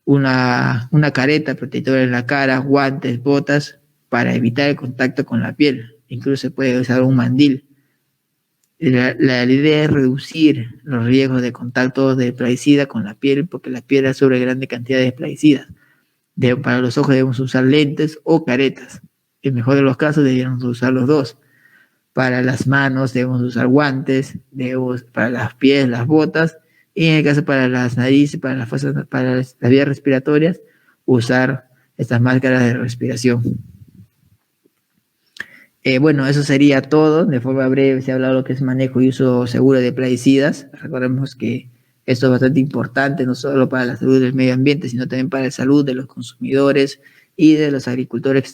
una careta protectora en la cara, guantes, botas, para evitar el contacto con la piel. Incluso se puede usar un mandil. La idea es reducir los riesgos de contacto de plaguicida con la piel, porque la piel absorbe grandes cantidades de plaguicidas. Para los ojos debemos usar lentes o caretas. En el mejor de los casos deberíamos usar los dos. Para las manos debemos usar guantes, para las pies, las botas, y en el caso para las narices, para las vías respiratorias, usar estas máscaras de respiración. Bueno, eso sería todo. De forma breve se ha hablado de lo que es manejo y uso seguro de plaguicidas. Recordemos que esto es bastante importante, no solo para la salud del medio ambiente, sino también para la salud de los consumidores y de los agricultores que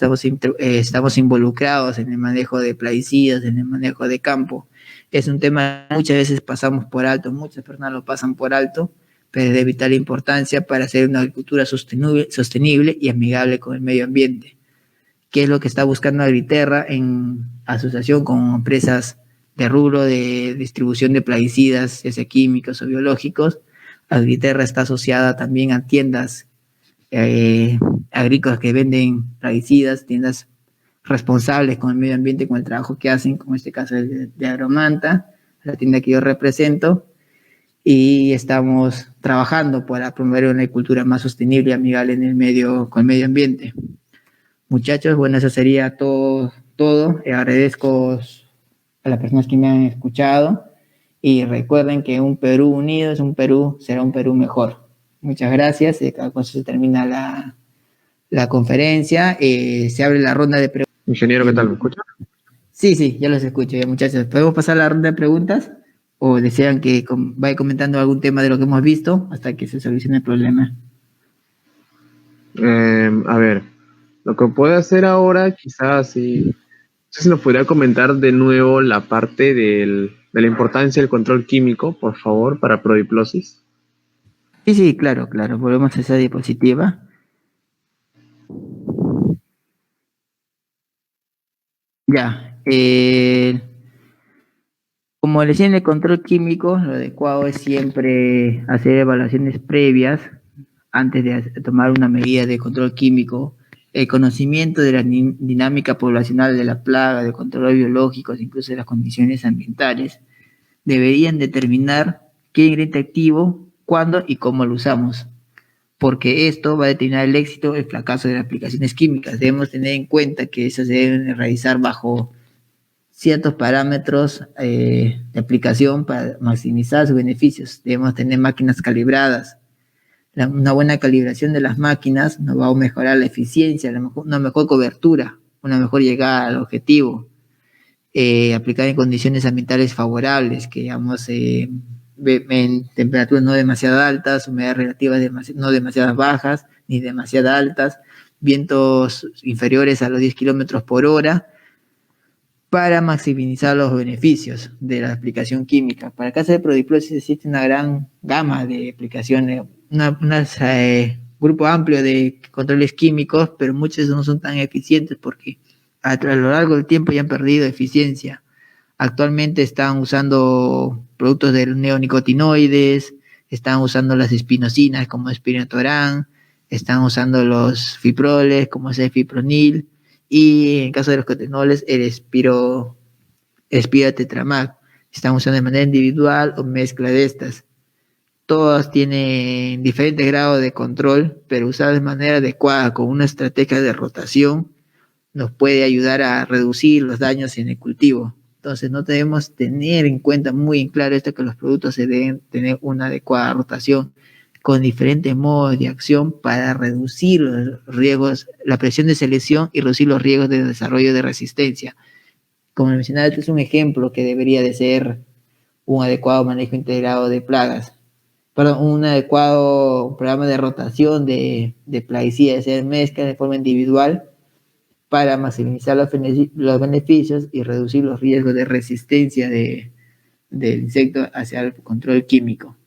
estamos involucrados en el manejo de plaguicidas, en el manejo de campo. Es un tema que muchas veces pasamos por alto, muchas personas lo pasan por alto, pero es de vital importancia para hacer una agricultura sostenible y amigable con el medio ambiente. ¿Qué es lo que está buscando Agriterra en asociación con empresas de rubro de distribución de plaguicidas, ya sea químicos o biológicos? Agriterra está asociada también a tiendas agrícolas que venden plaguicidas, tiendas responsables con el medio ambiente, con el trabajo que hacen, como este caso de Agromanta, la tienda que yo represento, y estamos trabajando para promover una agricultura más sostenible y amigable con el medio ambiente. Muchachos, bueno, eso sería todo. Agradezco a las personas que me han escuchado y recuerden que un Perú unido será un Perú mejor. Muchas gracias. Con eso se termina la conferencia. Se abre la ronda de preguntas. Ingeniero, ¿qué tal? ¿Me escucha? Sí, ya los escucho, ya, muchachos. ¿Podemos pasar a la ronda de preguntas? ¿O desean que vaya comentando algún tema de lo que hemos visto hasta que se solucione el problema? A ver, lo que puedo hacer ahora, quizás sí, no sé si nos podría comentar de nuevo la parte de la importancia del control químico, por favor, para prodiplosis. Sí, claro. Volvemos a esa diapositiva. Ya. Como le decía, en el control químico, lo adecuado es siempre hacer evaluaciones previas antes de tomar una medida de control químico El conocimiento de la dinámica poblacional de la plaga, de controles biológicos, incluso de las condiciones ambientales, deberían determinar qué ingrediente activo, cuándo y cómo lo usamos, porque esto va a determinar el éxito o el fracaso de las aplicaciones químicas. Debemos tener en cuenta que eso se deben realizar bajo ciertos parámetros de aplicación para maximizar sus beneficios. Debemos tener máquinas calibradas. Una buena calibración de las máquinas nos va a mejorar la eficiencia, una mejor cobertura, una mejor llegada al objetivo. Aplicar en condiciones ambientales favorables, que digamos en temperaturas no demasiado altas, humedades relativas no demasiadas bajas ni demasiado altas, vientos inferiores a los 10 kilómetros por hora, para maximizar los beneficios de la aplicación química. Para el caso de prodiplosis existe una gran gama de aplicaciones, un grupo amplio de controles químicos, pero muchos no son tan eficientes porque a lo largo del tiempo ya han perdido eficiencia. Actualmente están usando productos de neonicotinoides, están usando las espinocinas como espinotorán, están usando los fiproles como es el fipronil, y en caso de los cotinoles el espirotetramag. Están usando de manera individual o mezcla de estas. Todas tienen diferentes grados de control, pero usadas de manera adecuada con una estrategia de rotación nos puede ayudar a reducir los daños en el cultivo. Entonces no debemos tener en cuenta muy en claro esto, que los productos se deben tener una adecuada rotación con diferentes modos de acción para reducir los riesgos, la presión de selección y reducir los riesgos de desarrollo de resistencia. Como mencionaba, este es un ejemplo que debería de ser un adecuado manejo integrado de plagas. Perdón, un adecuado programa de rotación de plaguicidas, hacer mezcla de forma individual para maximizar los beneficios y reducir los riesgos de resistencia del insecto hacia el control químico.